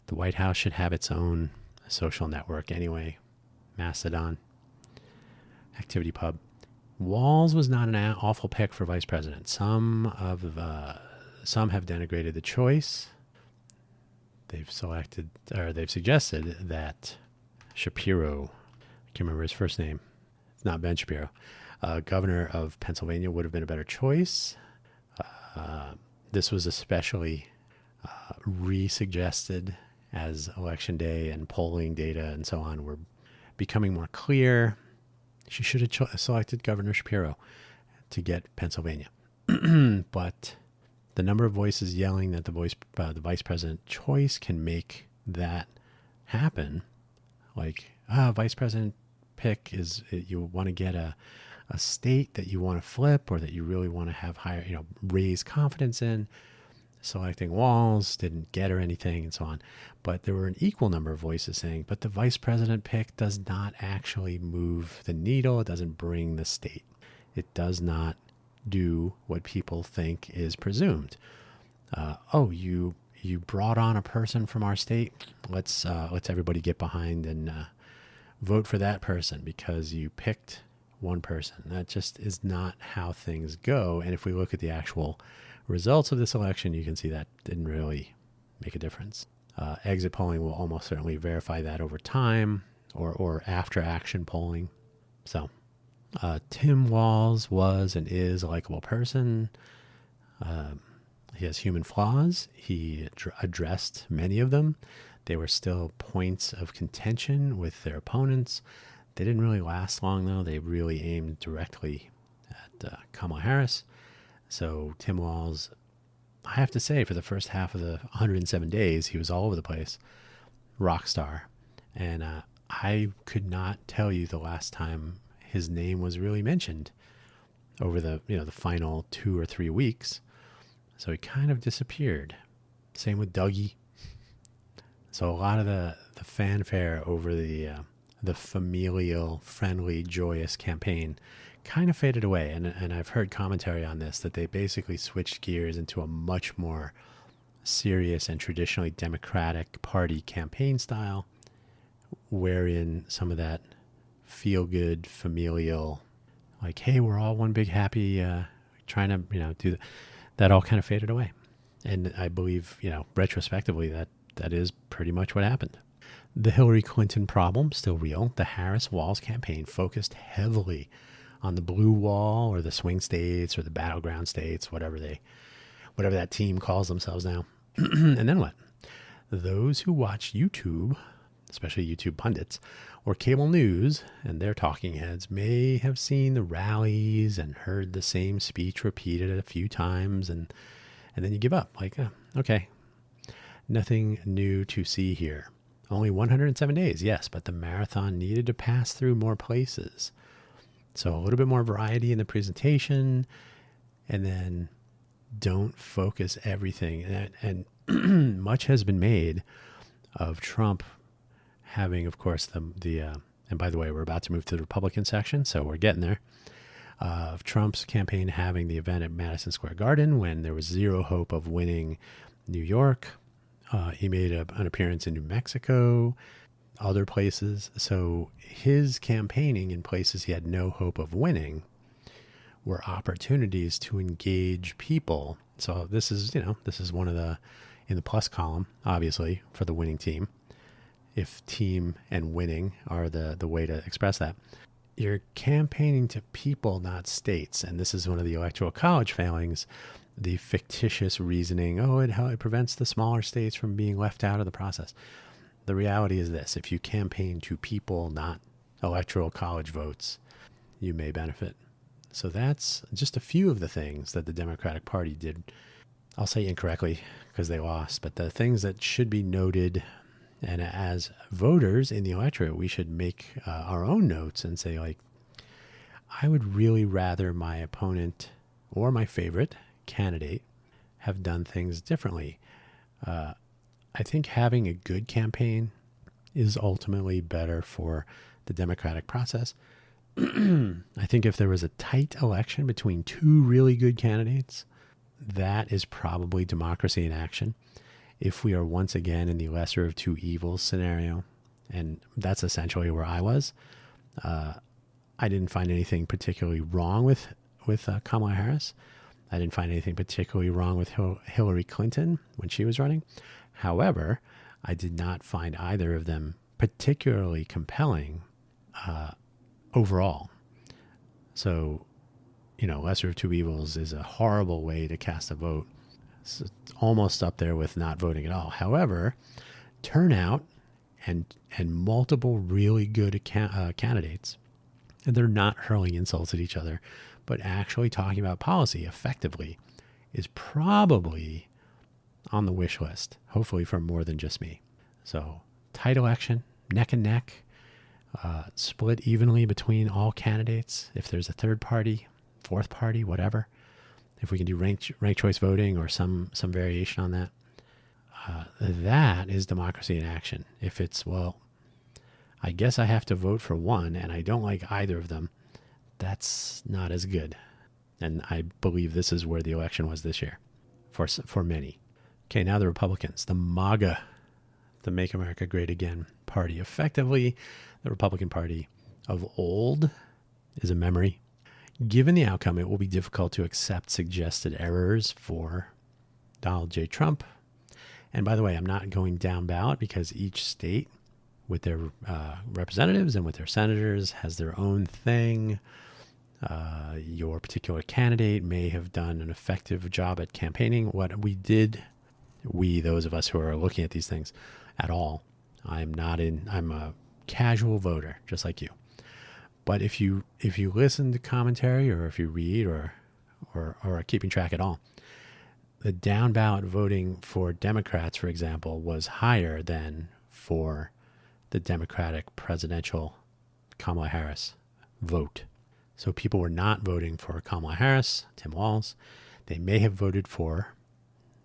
S1: The White House should have its own social network anyway. Mastodon, ActivityPub. Walls was not an awful pick for vice president. Some have denigrated the choice. They've suggested that Shapiro, I can't remember his first name, it's not Ben Shapiro, governor of Pennsylvania would have been a better choice. This was especially re-suggested as election day and polling data and so on were becoming more clear. She should have selected Governor Shapiro to get Pennsylvania. But the number of voices yelling that the vice president choice can make that happen, like vice president pick is you want to get a state that you want to flip or that you really want to have higher, raise confidence in. Selecting Walls didn't get her anything and so on. But there were an equal number of voices saying, but the vice president pick does not actually move the needle. It doesn't bring the state. It does not do what people think is presumed. You brought on a person from our state. Let's everybody get behind and vote for that person because you picked one person. That just is not how things go. And if we look at the actual results of this election, you can see that didn't really make a difference. Exit polling will almost certainly verify that over time or after action polling. So Tim Walz was and is a likable person. He has human flaws. He addressed many of them. They were still points of contention with their opponents. They didn't really last long, though. They really aimed directly at Kamala Harris. So Tim Walz, I have to say, for the first half of the 107 days, he was all over the place. Rock star. And I could not tell you the last time his name was really mentioned over the final 2 or 3 weeks. So he kind of disappeared. Same with Dougie. So a lot of the fanfare over the familial, friendly, joyous campaign kind of faded away. And I've heard commentary on this, that they basically switched gears into a much more serious and traditionally Democratic Party campaign style, wherein some of that feel-good, familial, like, hey, we're all one big happy, trying to, do that all kind of faded away. And I believe, retrospectively, that is pretty much what happened. The Hillary Clinton problem, still real. The Harris-Walz campaign focused heavily on the blue wall or the swing states or the battleground states, whatever that team calls themselves now. And then what? Those who watch YouTube, especially YouTube pundits, or cable news and their talking heads may have seen the rallies and heard the same speech repeated a few times, and then you give up. Like, okay, nothing new to see here. Only 107 days, yes, but the marathon needed to pass through more places. So a little bit more variety in the presentation, and then don't focus everything. And much has been made of Trump having, of course, and by the way, we're about to move to the Republican section, so we're getting there, of Trump's campaign having the event at Madison Square Garden when there was zero hope of winning New York. He made an appearance in New Mexico, other places. So his campaigning in places he had no hope of winning were opportunities to engage people. So this is one of in the plus column, obviously, for the winning team. If team and winning are the way to express that. You're campaigning to people, not states. And this is one of the electoral college failings, the fictitious reasoning, it prevents the smaller states from being left out of the process. The reality is this: if you campaign to people, not electoral college votes, you may benefit. So that's just a few of the things that the Democratic Party did. I'll say incorrectly because they lost, but the things that should be noted. And as voters in the electorate, we should make our own notes and say, like, I would really rather my opponent or my favorite candidate have done things differently. I think having a good campaign is ultimately better for the democratic process. I think if there was a tight election between two really good candidates, that is probably democracy in action. If we are once again in the lesser of two evils scenario, and that's essentially where I was, I didn't find anything particularly wrong with Kamala Harris. I didn't find anything particularly wrong with Hillary Clinton when she was running. However, I did not find either of them particularly compelling overall. So, lesser of two evils is a horrible way to cast a vote. So it's almost up there with not voting at all. However, turnout and multiple really good candidates, and they're not hurling insults at each other, but actually talking about policy effectively, is probably on the wish list, hopefully for more than just me. So tight election, neck and neck, split evenly between all candidates. If there's a third party, fourth party, whatever, if we can do ranked choice voting or some variation on that, that is democracy in action. If it's, I guess I have to vote for one and I don't like either of them, that's not as good. And I believe this is where the election was this year for many. Okay, now the Republicans, the MAGA, the Make America Great Again party. Effectively, the Republican Party of old is a memory. Given the outcome, it will be difficult to accept suggested errors for Donald J. Trump. And by the way, I'm not going down ballot because each state with their representatives and with their senators has their own thing. Your particular candidate may have done an effective job at campaigning. What we did, those of us who are looking at these things at all, I'm a casual voter, just like you. But if you listen to commentary or if you read or are keeping track at all, the down ballot voting for Democrats, for example, was higher than for the Democratic presidential Kamala Harris vote. So people were not voting for Kamala Harris, Tim Walz. They may have voted for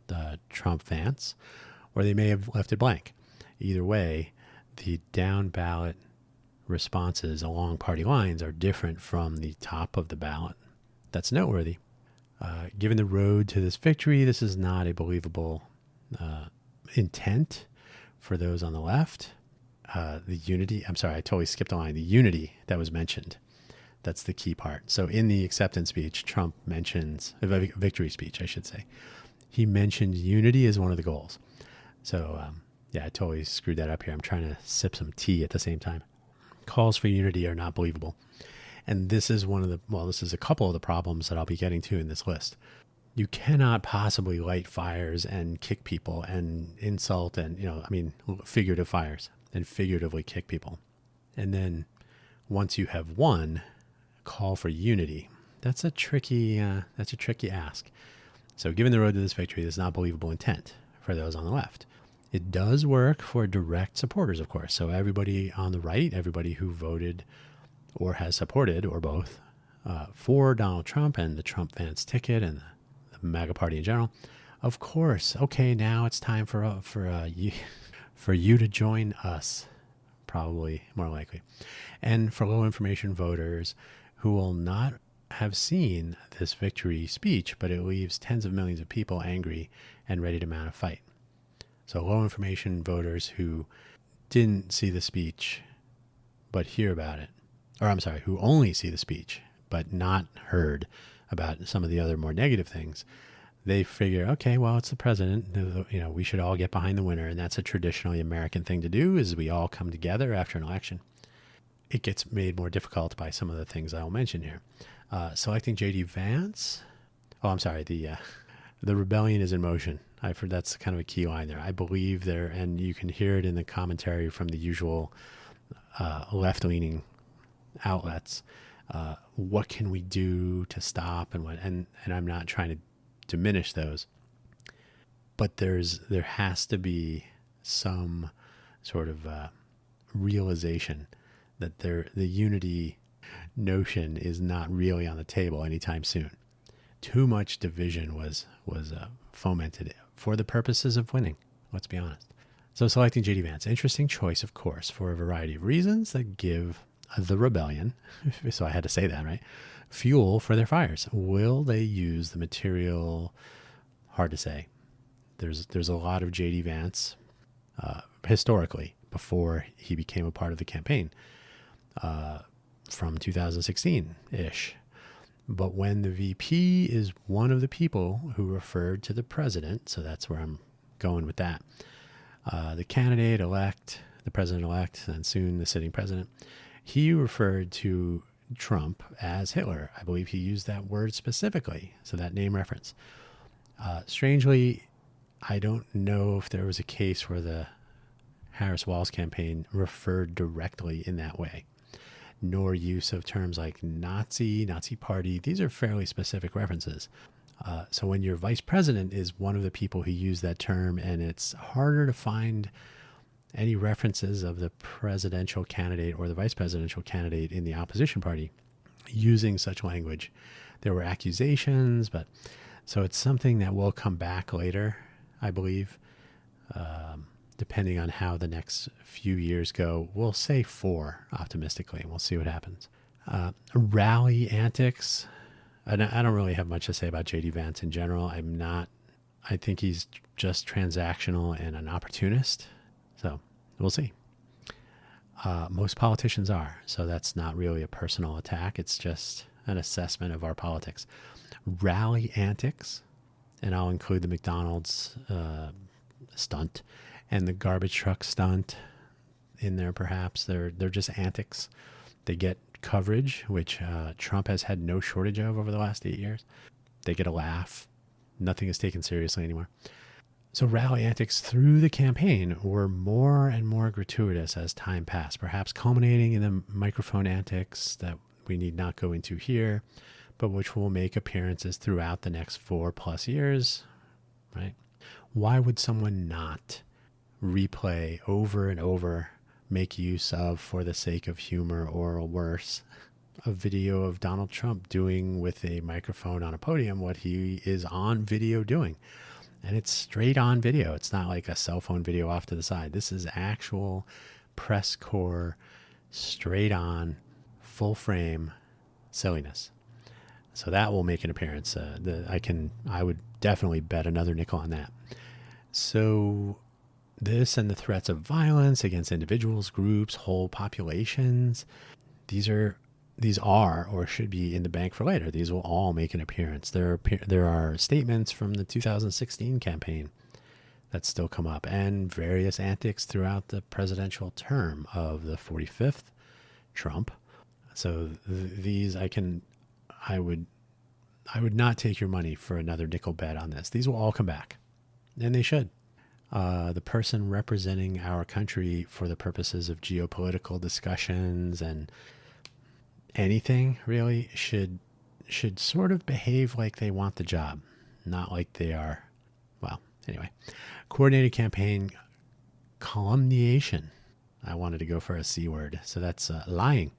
S1: the Trump Vance, or they may have left it blank. Either way, the down ballot responses along party lines are different from the top of the ballot. That's noteworthy. Given the road to this victory, this is not a believable intent for those on the left. The unity, I totally skipped a line. The unity that was mentioned, that's the key part. So in the acceptance speech, Trump mentions, victory speech, I should say, he mentioned unity as one of the goals. So I totally screwed that up here. I'm trying to sip some tea at the same time. Calls for unity are not believable. And this is this is a couple of the problems that I'll be getting to in this list. You cannot possibly light fires and kick people and insult and, figurative fires and figuratively kick people. And then once you have won, call for unity. That's a tricky ask. So given the road to this victory, there's not believable intent for those on the left. It does work for direct supporters, of course. So everybody on the right, everybody who voted or has supported, or both, for Donald Trump and the Trump Vance ticket and the MAGA party in general. Of course, okay, now it's time for you to join us, probably more likely. And for low information voters who will not have seen this victory speech, but it leaves tens of millions of people angry and ready to mount a fight. So low information voters who didn't see the speech but hear about it, or I'm sorry, who only see the speech but not heard about some of the other more negative things, they figure, okay, well, it's the president, we should all get behind the winner, and that's a traditionally American thing to do, is we all come together after an election. It gets made more difficult by some of the things I'll mention here. Selecting J.D. Vance. Oh, I'm sorry. The rebellion is in motion. I've heard that's kind of a key line there. I believe there, and you can hear it in the commentary from the usual left-leaning outlets. What can we do to stop and I'm not trying to diminish those, but there has to be some sort of realization that the unity notion is not really on the table anytime soon. Too much division was fomented for the purposes of winning. Let's be honest. So selecting J.D. Vance, interesting choice, of course, for a variety of reasons that give the rebellion, so I had to say that, right, fuel for their fires. Will they use the material? Hard to say. There's a lot of J.D. Vance historically before he became a part of the campaign. From 2016-ish. But when the VP is one of the people who referred to the president, so that's where I'm going with that, the candidate-elect, the president-elect, and soon the sitting president, he referred to Trump as Hitler. I believe he used that word specifically, so that name reference. Strangely, I don't know if there was a case where the Harris-Walz campaign referred directly in that way, nor use of terms like Nazi party. These are fairly specific references. So when your vice president is one of the people who use that term, and it's harder to find any references of the presidential candidate or the vice presidential candidate in the opposition party using such language. There were accusations, but so it's something that will come back later, I believe, depending on how the next few years go. We'll say 4 optimistically, and we'll see what happens. Rally antics. And I don't really have much to say about J.D. Vance in general. I think he's just transactional and an opportunist. So we'll see. Most politicians are. So that's not really a personal attack. It's just an assessment of our politics. Rally antics, and I'll include the McDonald's stunt and the garbage truck stunt in there perhaps. They're just antics. They get coverage, which Trump has had no shortage of over the last 8 years. They get a laugh. Nothing is taken seriously anymore. So rally antics through the campaign were more and more gratuitous as time passed, perhaps culminating in the microphone antics that we need not go into here, but which will make appearances throughout the next 4+ years, right? Why would someone not replay over and over, make use of, for the sake of humor or worse, a video of Donald Trump doing with a microphone on a podium what he is on video doing? And it's straight on video. It's not like a cell phone video off to the side. This is actual press corps, straight on, full frame silliness. So that will make an appearance. I would definitely bet another nickel on that. So this and the threats of violence against individuals, groups, whole populations, these are or should be in the bank for later. These will all make an appearance. There are statements from the 2016 campaign that still come up, and various antics throughout the presidential term of the 45th Trump. So these I would not take your money for another nickel bet on this. These will all come back, and they should. The person representing our country for the purposes of geopolitical discussions and anything really should sort of behave like they want the job, not like they are. Well, anyway, coordinated campaign calumniation. I wanted to go for a C word. So that's lying.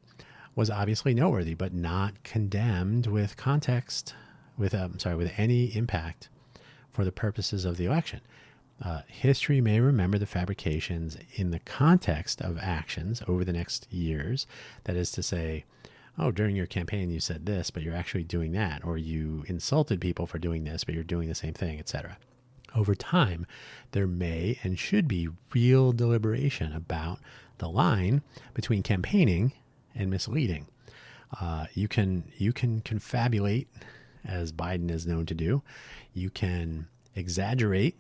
S1: Was obviously noteworthy, but not condemned with context with any impact for the purposes of the election. History may remember the fabrications in the context of actions over the next years. That is to say, oh, during your campaign you said this, but you're actually doing that, or you insulted people for doing this, but you're doing the same thing, etc. Over time, there may and should be real deliberation about the line between campaigning and misleading. You can confabulate, as Biden is known to do. You can exaggerate,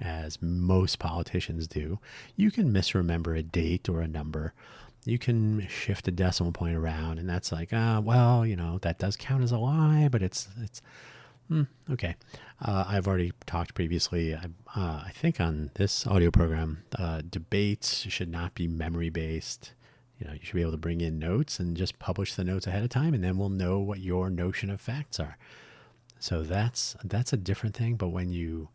S1: as most politicians do. You can misremember a date or a number. You can shift a decimal point around, and that's like, well, that does count as a lie, but it's okay. I've already talked previously, I think on this audio program, debates should not be memory-based. You should be able to bring in notes and just publish the notes ahead of time, and then we'll know what your notion of facts are. So that's a different thing. But when you,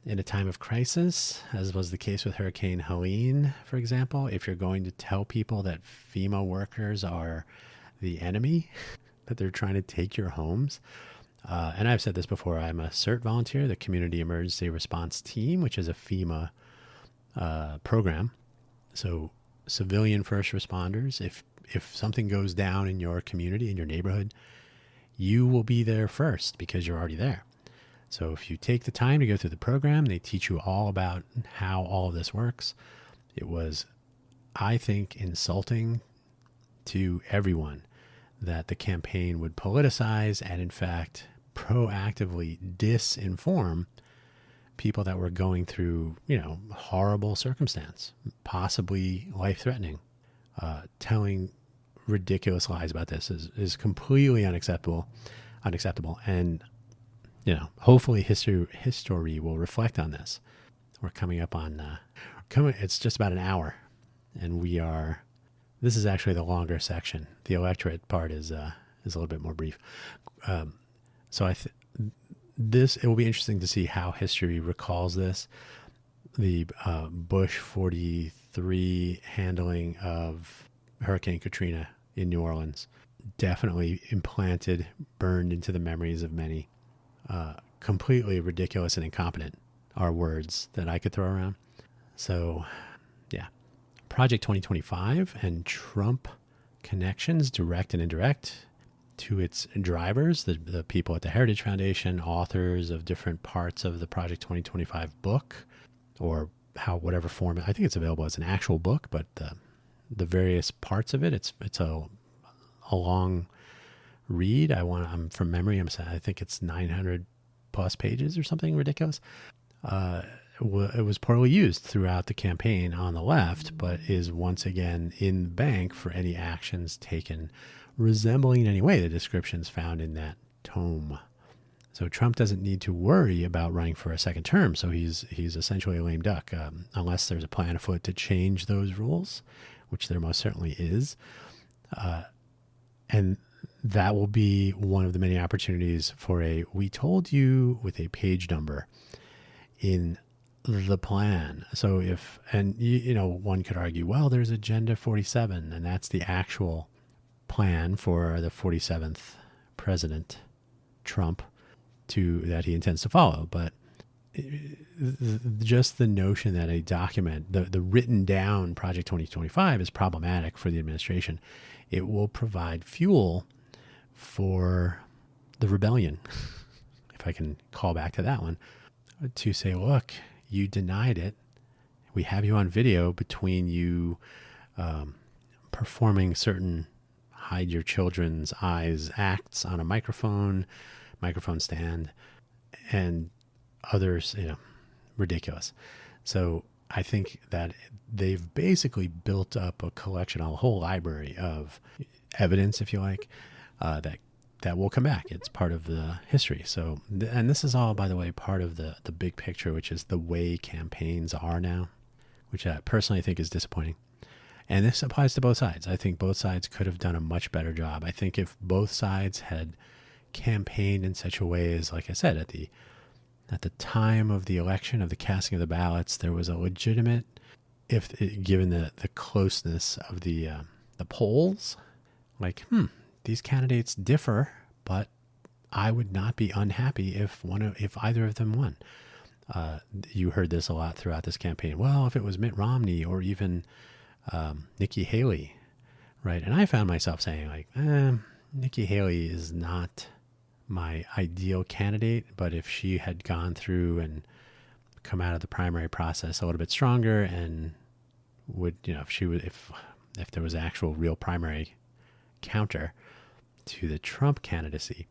S1: in a time of crisis, as was the case with Hurricane Helene, for example, if you're going to tell people that FEMA workers are the enemy, that they're trying to take your homes, and I've said this before, I'm a CERT volunteer, the Community Emergency Response Team, which is a FEMA program. So civilian first responders, if something goes down in your community, in your neighborhood, you will be there first because you're already there. So if you take the time to go through the program, they teach you all about how all of this works. It was, I think, insulting to everyone that the campaign would politicize and, in fact, proactively disinform people that were going through, horrible circumstance, possibly life-threatening. Telling ridiculous lies about this is completely unacceptable. And, hopefully history will reflect on this. We're coming up on, it's just about an hour, and this is actually the longer section. The electorate part is a little bit more brief. So it will be interesting to see how history recalls this. The Bush 43 handling of Hurricane Katrina in New Orleans definitely burned into the memories of many. Completely ridiculous and incompetent are words that I could throw around. So, yeah. Project 2025 and Trump connections, direct and indirect, to its drivers, the people at the Heritage Foundation, authors of different parts of the Project 2025 book, or whatever form. I think it's available as an actual book, but the various parts of it, it's a long read. I'm from memory. I think it's 900 plus pages or something ridiculous. It was poorly used throughout the campaign on the left, but is once again in the bank for any actions taken resembling in any way the descriptions found in that tome. So Trump doesn't need to worry about running for a second term. So he's essentially a lame duck, unless there's a plan afoot to change those rules, which there most certainly is. And that will be one of the many opportunities for we told you with a page number in the plan. So one could argue, well, there's Agenda 47, and that's the actual plan for the 47th president, Trump, that he intends to follow. But just the notion that a document, the written down Project 2025 is problematic for the administration. It will provide fuel for the rebellion, if I can call back to that one, to say, look, you denied it. We have you on video between you performing certain hide your children's eyes acts on a microphone stand, and others, ridiculous. So I think that they've basically built up a collection, a whole library of evidence, if you like, that will come back. It's part of the history. So, and this is all, by the way, part of the big picture, which is the way campaigns are now, which I personally think is disappointing. And this applies to both sides. I think both sides could have done a much better job. I think if both sides had campaigned in such a way as, like I said, at the time of the election, of the casting of the ballots, there was a legitimate, given the closeness of the polls, like, these candidates differ, but I would not be unhappy if either of them won. You heard this a lot throughout this campaign. Well, if it was Mitt Romney or even Nikki Haley, right? And I found myself saying like, Nikki Haley is not my ideal candidate, but if she had gone through and come out of the primary process a little bit stronger and would, if there was actual real primary counter to the Trump candidacy,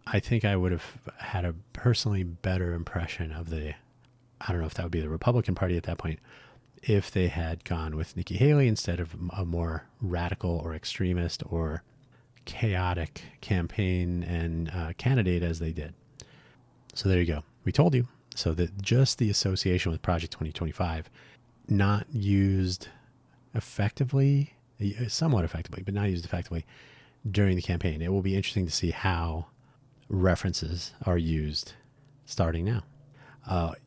S1: I think I would have had a personally better impression of I don't know if that would be the Republican Party at that point, if they had gone with Nikki Haley instead of a more radical or extremist or chaotic campaign and candidate as they did. So there you go. We told you. So that just the association with Project 2025, not used effectively, somewhat effectively, but not used effectively during the campaign. It will be interesting to see how references are used starting now.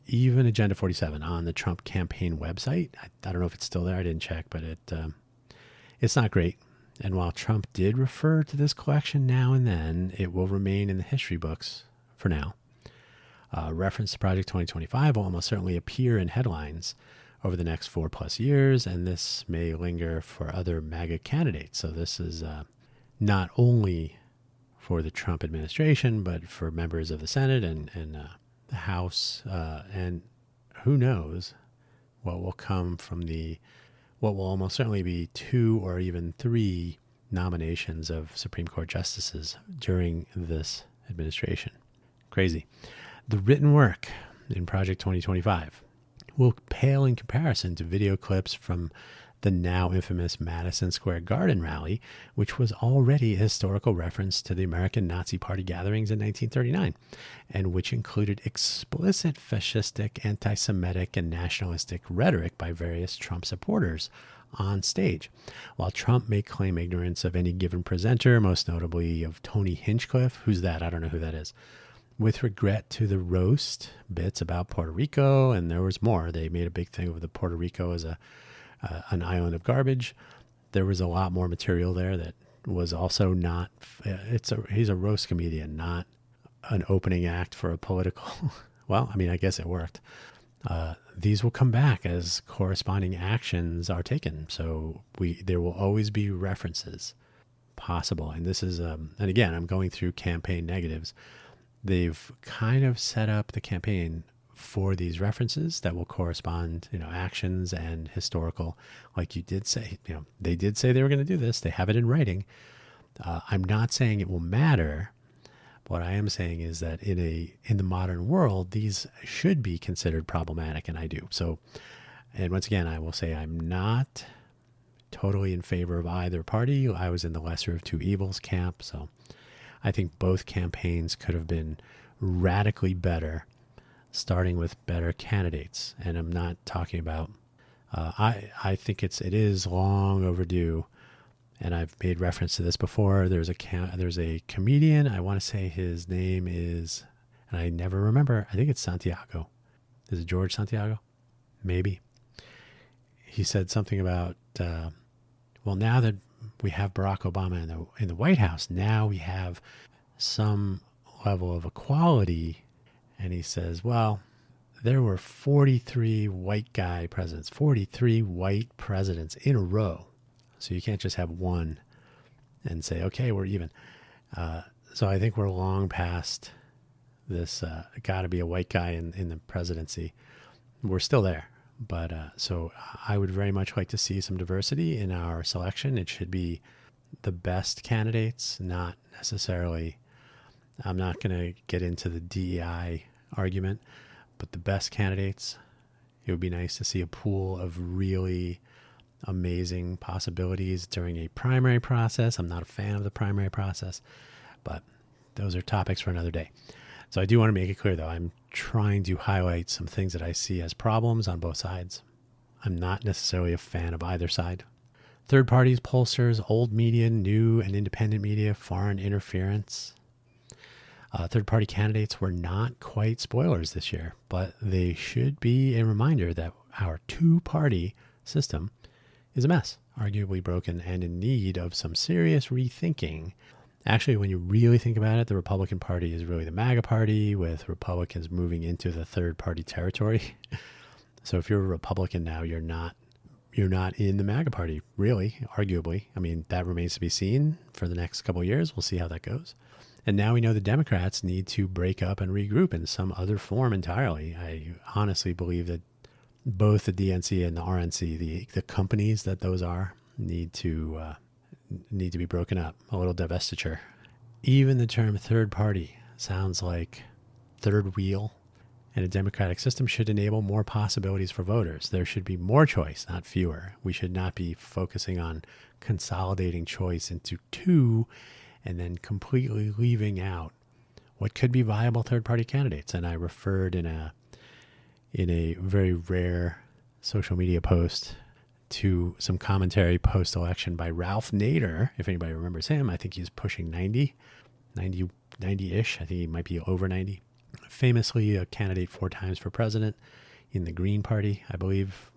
S1: Even Agenda 47 on the Trump campaign website. I don't know if it's still there. I didn't check, but it's not great. And while Trump did refer to this collection now and then, it will remain in the history books for now. Reference to Project 2025 will almost certainly appear in headlines over the next 4+ years, and this may linger for other MAGA candidates. So this is not only for the Trump administration, but for members of the Senate and the House, and who knows what will come from what will almost certainly be 2 or even 3 nominations of Supreme Court justices during this administration. Crazy. The written work in Project 2025 will pale in comparison to video clips from the now infamous Madison Square Garden rally, which was already a historical reference to the American Nazi Party gatherings in 1939, and which included explicit fascistic, anti-Semitic, and nationalistic rhetoric by various Trump supporters on stage. While Trump may claim ignorance of any given presenter, most notably of Tony Hinchcliffe, who's that? I don't know who that is. With regret to the roast bits about Puerto Rico, and there was more. They made a big thing of the Puerto Rico as an island of garbage. There was a lot more material there that was also not. He's a roast comedian, not an opening act for a political. Well, I mean, I guess it worked. These will come back as corresponding actions are taken. So there will always be references possible. And this is, and again, I'm going through campaign negatives. They've kind of set up the campaign for these references that will correspond, actions and historical, like you did say, they did say they were going to do this. They have it in writing. I'm not saying it will matter. What I am saying is that in the modern world, these should be considered problematic, and I do. So, and once again, I will say I'm not totally in favor of either party. I was in the lesser of two evils camp, so I think both campaigns could have been radically better, starting with better candidates. And I'm not talking about, I think it is long overdue. And I've made reference to this before. There's a comedian. I want to say his name is, and I never remember. I think it's Santiago. Is it George Santiago? Maybe. He said something about, well, now that we have Barack Obama in the White House, now we have some level of equality. And he says, well, there were 43 white guy presidents, 43 white presidents in a row. So you can't just have one and say, okay, we're even. So I think we're long past this got to be a white guy in the presidency. We're still there. But so I would very much like to see some diversity in our selection. It should be the best candidates, not necessarily. I'm not going to get into the DEI argument, but the best candidates. It would be nice to see a pool of really amazing possibilities during a primary process. I'm not a fan of the primary process, but those are topics for another day. So I do want to make it clear, though, I'm trying to highlight some things that I see as problems on both sides. I'm not necessarily a fan of either side. Third parties, pollsters, old media, new and independent media, foreign interference. Third-party candidates were not quite spoilers this year, but they should be a reminder that our two-party system is a mess, arguably broken, and in need of some serious rethinking Actually, when you really think about it, the Republican Party is really the MAGA party, with Republicans moving into the third party territory. So if you're a Republican now, you're not in the MAGA party, really, arguably. I mean, that remains to be seen for the next couple of years. We'll see how that goes. And now we know the Democrats need to break up and regroup in some other form entirely. I honestly believe that both the DNC and the RNC, the companies that those are, need to be broken up. A little divestiture. Even the term third party sounds like third wheel, and a democratic system should enable more possibilities for voters. There should be more choice, not fewer. We should not be focusing on consolidating choice into two and then completely leaving out what could be viable third-party candidates. And I referred in a very rare social media post to some commentary post-election by Ralph Nader. If anybody remembers him, I think he's pushing 90-ish. I think he might be over 90. Famously a candidate 4 times for president in the Green Party, I believe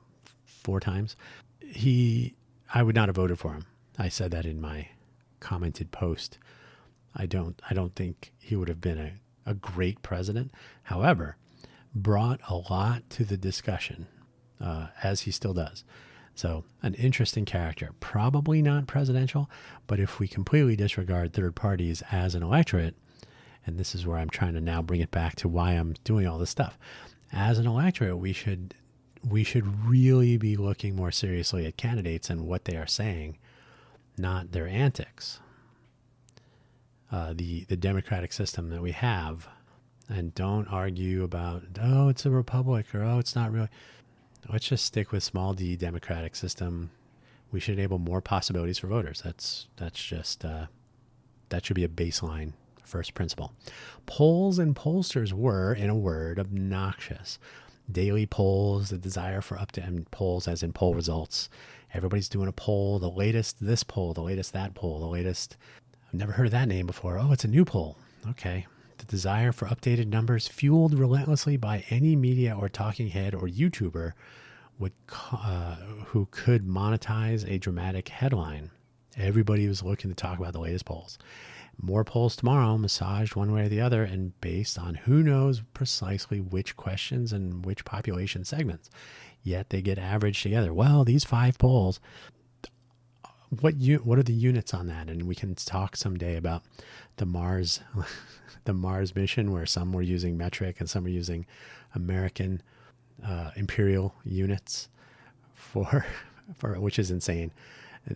S1: 4 times. I would not have voted for him. I said that in my commented post. I don't think he would have been a great president. However, brought a lot to the discussion, as he still does. So an interesting character, probably not presidential, but if we completely disregard third parties as an electorate, and this is where I'm trying to now bring it back to why I'm doing all this stuff. As an electorate, we should really be looking more seriously at candidates and what they are saying, not their antics. The democratic system that we have, and don't argue about, oh, it's a republic, or oh, it's not really. Let's just stick with small d democratic system. We should enable more possibilities for voters. That's just that should be a baseline first principle. Polls and pollsters were, in a word, obnoxious. Daily polls, the desire for and polls as in poll results. Everybody's doing a poll, the latest this poll, the latest that poll, the latest, I've never heard of that name before. Oh, it's a new poll. Okay. The desire for updated numbers, fueled relentlessly by any media or talking head or YouTuber who could monetize a dramatic headline. Everybody was looking to talk about the latest polls. More polls tomorrow, massaged one way or the other, and based on who knows precisely which questions and which population segments. Yet they get averaged together. Well, these 5 polls, what are the units on that? And we can talk someday about the Mars mission, where some were using metric and some were using American imperial units for which is insane.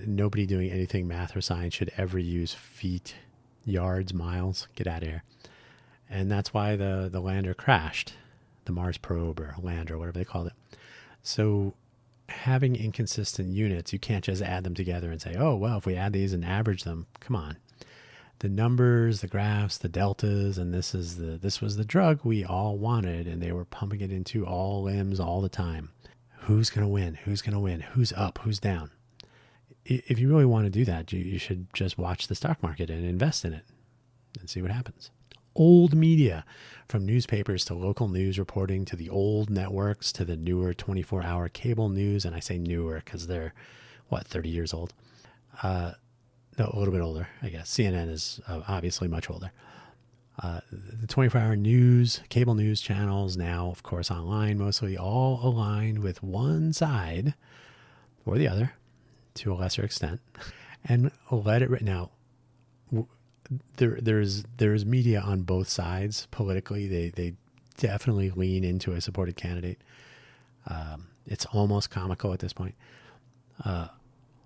S1: Nobody doing anything math or science should ever use feet, yards, miles. Get out of here. And that's why the lander crashed, the Mars probe or lander, whatever they called it. So having inconsistent units, you can't just add them together and say, oh, well, if we add these and average them, come on. The numbers, the graphs, the deltas, and this was the drug we all wanted, and they were pumping it into all limbs all the time. Who's going to win? Who's going to win? Who's up? Who's down? If you really want to do that, you should just watch the stock market and invest in it and see what happens. Old media, from newspapers to local news reporting to the old networks to the newer 24-hour cable news, and I say newer because they're, 30 years old? No, a little bit older, I guess. CNN is obviously much older. The 24-hour news, cable news channels, now, of course, online mostly, all aligned with one side or the other to a lesser extent, and let it. Now, there's media on both sides politically. They definitely lean into a supported candidate. It's almost comical at this point.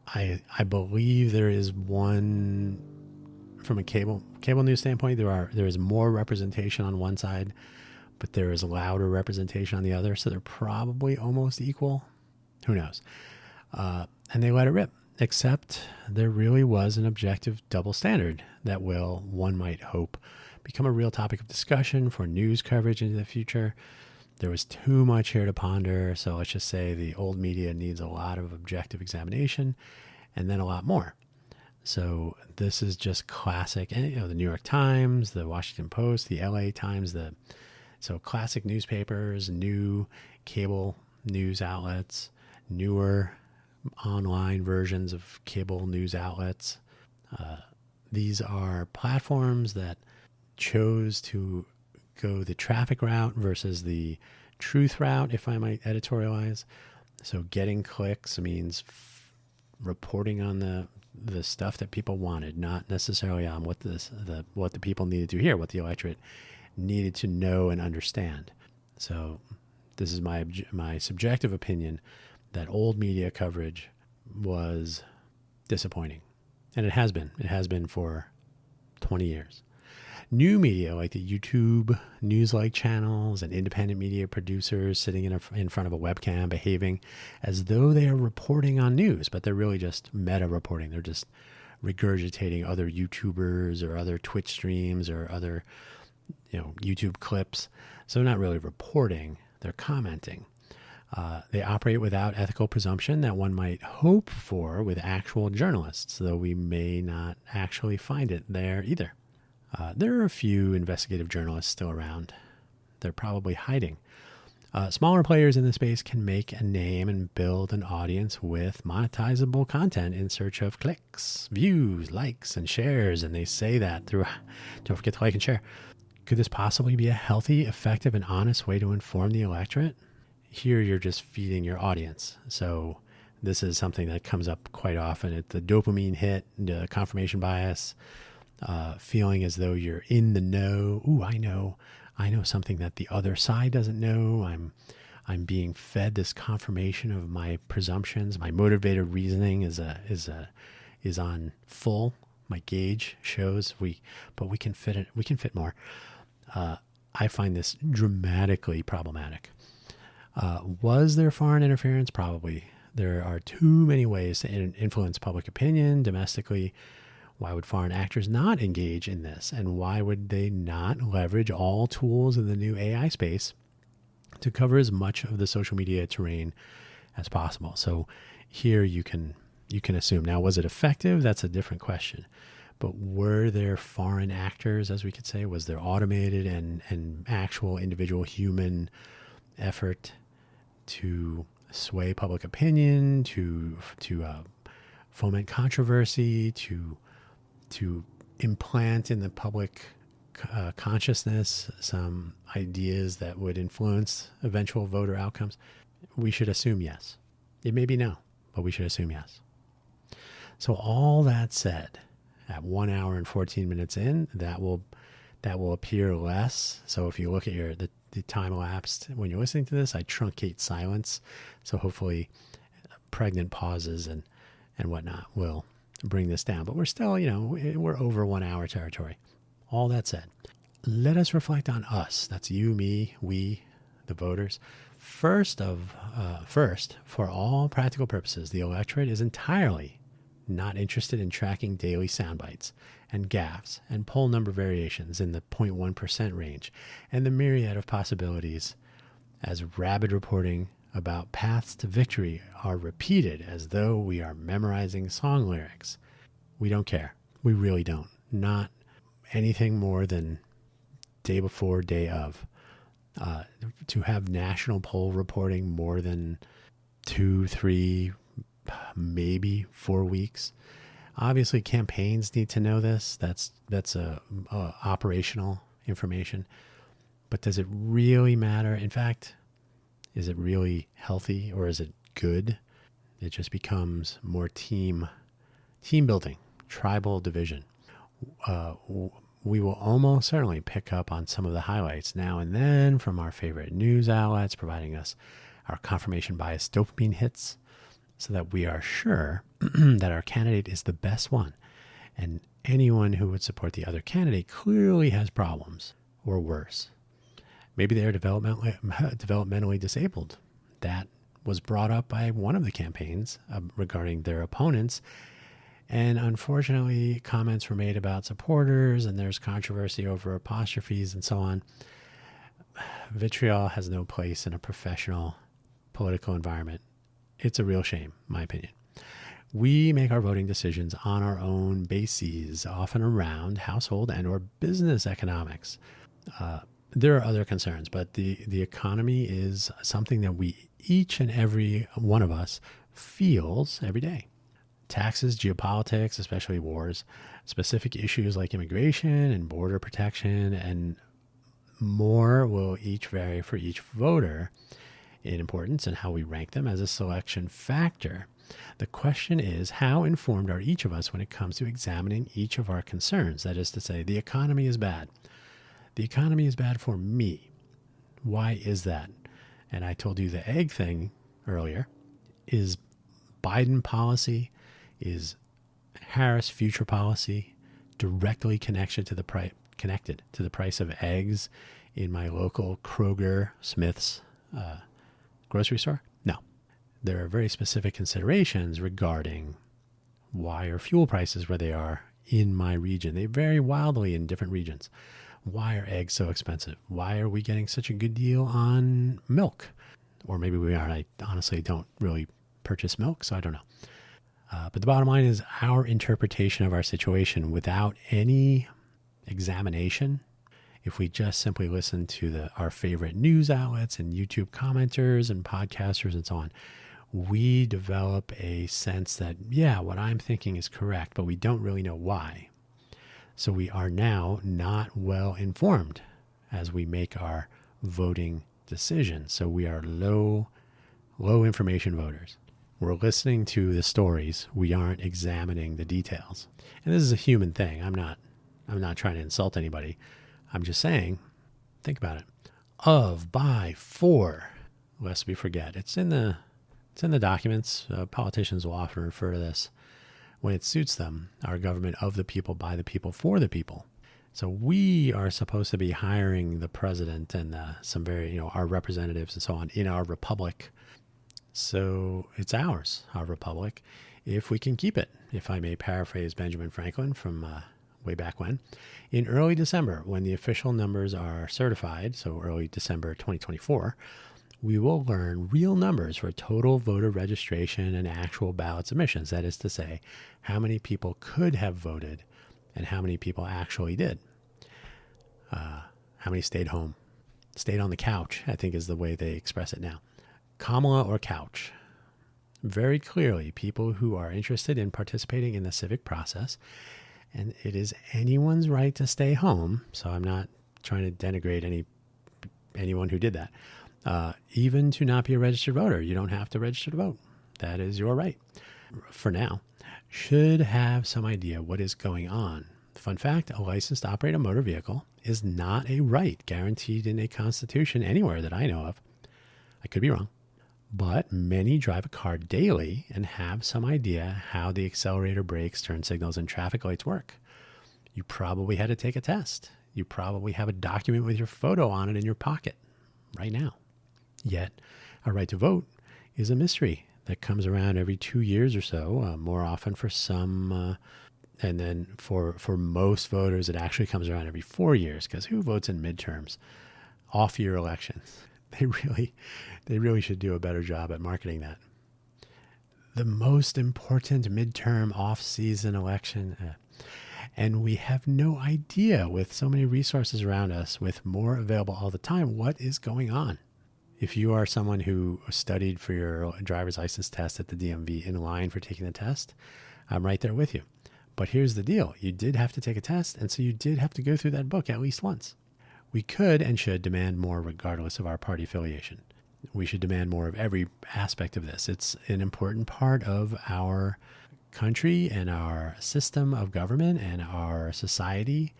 S1: I believe there is one, from a cable news standpoint, there is more representation on one side, but there is louder representation on the other. So they're probably almost equal. Who knows? And they let it rip, except there really was an objective double standard that will, one might hope, become a real topic of discussion for news coverage into the future. There was too much here to ponder, so let's just say the old media needs a lot of objective examination and then a lot more. So this is just classic, and the New York Times, the Washington Post, the LA Times, so classic newspapers, new cable news outlets, newer online versions of cable news outlets. These are platforms that chose to go the traffic route versus the truth route, if I might editorialize. So getting clicks means reporting on the stuff that people wanted, not necessarily on what the people needed to hear, what the electorate needed to know and understand. So this is my subjective opinion that old media coverage was disappointing. And it has been for 20 years. New media like the YouTube news-like channels and independent media producers sitting in front of a webcam behaving as though they are reporting on news, but they're really just meta reporting. They're just regurgitating other YouTubers or other Twitch streams or other YouTube clips. So they're not really reporting, they're commenting. They operate without ethical presumption that one might hope for with actual journalists, though we may not actually find it there either. There are a few investigative journalists still around. They're probably hiding. Smaller players in the space can make a name and build an audience with monetizable content in search of clicks, views, likes, and shares. And they say that through, don't forget to like and share. Could this possibly be a healthy, effective, and honest way to inform the electorate? Here you're just feeding your audience. So this is something that comes up quite often. It's the dopamine hit, the confirmation bias, feeling as though you're in the know. Ooh, I know something that the other side doesn't know. I'm being fed this confirmation of my presumptions. My motivated reasoning is on full. My gauge shows but we can fit it. We can fit more. I find this dramatically problematic. Was there foreign interference? Probably. There are too many ways to influence public opinion domestically. Why would foreign actors not engage in this? And why would they not leverage all tools in the new AI space to cover as much of the social media terrain as possible? So here you can assume. Now, was it effective? That's a different question. But were there foreign actors, as we could say? Was there automated and actual individual human effort to sway public opinion, to foment controversy, to implant in the public consciousness some ideas that would influence eventual voter outcomes? We should assume yes. It may be no, but we should assume yes. So all that said, at 1 hour and 14 minutes in, that will appear less. So if you look at the time elapsed when you're listening to this, I truncate silence. So hopefully pregnant pauses and whatnot will bring this down. But we're still, we're over 1 hour territory. All that said, let us reflect on us. That's you, me, we, the voters. First, for all practical purposes, the electorate is entirely not interested in tracking daily sound bites and gaffes and poll number variations in the 0.1% range and the myriad of possibilities as rabid reporting about paths to victory are repeated as though we are memorizing song lyrics. We don't care. We really don't. Not anything more than day before, day of. To have national poll reporting more than 2, 3, maybe 4 weeks. Obviously, campaigns need to know this. That's operational information. But does it really matter? In fact, is it really healthy or is it good? It just becomes more team building, tribal division. We will almost certainly pick up on some of the highlights now and then from our favorite news outlets, providing us our confirmation bias dopamine hits, so that we are sure that our candidate is the best one. And anyone who would support the other candidate clearly has problems, or worse. Maybe they are developmentally disabled. That was brought up by one of the campaigns regarding their opponents. And unfortunately, comments were made about supporters, and there's controversy over apostrophes and so on. Vitriol has no place in a professional political environment. It's a real shame, in my opinion. We make our voting decisions on our own bases, often around household and or business economics. There are other concerns, but the economy is something that each and every one of us feels every day. Taxes, geopolitics, especially wars, specific issues like immigration and border protection, and more will each vary for each voter in importance and how we rank them as a selection factor. The question is, how informed are each of us when it comes to examining each of our concerns? That is to say, the economy is bad. The economy is bad for me. Why is that? And I told you the egg thing earlier. Is Biden policy, is Harris future policy directly connected to the price of eggs in my local Kroger, Smith's grocery store? No. There are very specific considerations regarding why are fuel prices where they are in my region. They vary wildly in different regions. Why are eggs so expensive? Why are we getting such a good deal on milk? Or maybe we aren't. I honestly don't really purchase milk, so I don't know. But the bottom line is our interpretation of our situation without any examination. If we just simply listen to our favorite news outlets and YouTube commenters and podcasters and so on, we develop a sense that, yeah, what I'm thinking is correct, but we don't really know why. So we are now not well informed as we make our voting decisions. So we are low information voters. We're listening to the stories. We aren't examining the details. And this is a human thing. I'm not trying to insult anybody. I'm just saying, think about it. Of, by, for, lest we forget. It's in the documents. Politicians will often refer to this when it suits them. Our government of the people, by the people, for the people. So we are supposed to be hiring the president and some very, our representatives and so on in our republic. So it's ours, our republic, if we can keep it. If I may paraphrase Benjamin Franklin from way back when. In early December, when the official numbers are certified, so early December 2024, we will learn real numbers for total voter registration and actual ballot submissions. That is to say, how many people could have voted and how many people actually did. How many stayed home? Stayed on the couch, I think is the way they express it now. Kamala or couch. Very clearly, people who are interested in participating in the civic process, and it is anyone's right to stay home, so I'm not trying to denigrate anyone who did that. Even to not be a registered voter, you don't have to register to vote. That is your right, for now. Should have some idea what is going on. Fun fact, a license to operate a motor vehicle is not a right guaranteed in a constitution anywhere that I know of. I could be wrong. But many drive a car daily and have some idea how the accelerator, brakes, turn signals, and traffic lights work. You probably had to take a test. You probably have a document with your photo on it in your pocket right now. Yet, a right to vote is a mystery that comes around every 2 years or so, more often for some, and then for most voters, it actually comes around every 4 years, because who votes in midterms? Off-year elections. They really should do a better job at marketing that. The most important midterm off-season election. And we have no idea, with so many resources around us, with more available all the time, what is going on. If you are someone who studied for your driver's license test at the DMV in line for taking the test, I'm right there with you. But here's the deal. You did have to take a test, and so you did have to go through that book at least once. We could and should demand more regardless of our party affiliation. We should demand more of every aspect of this. It's an important part of our country and our system of government and our society,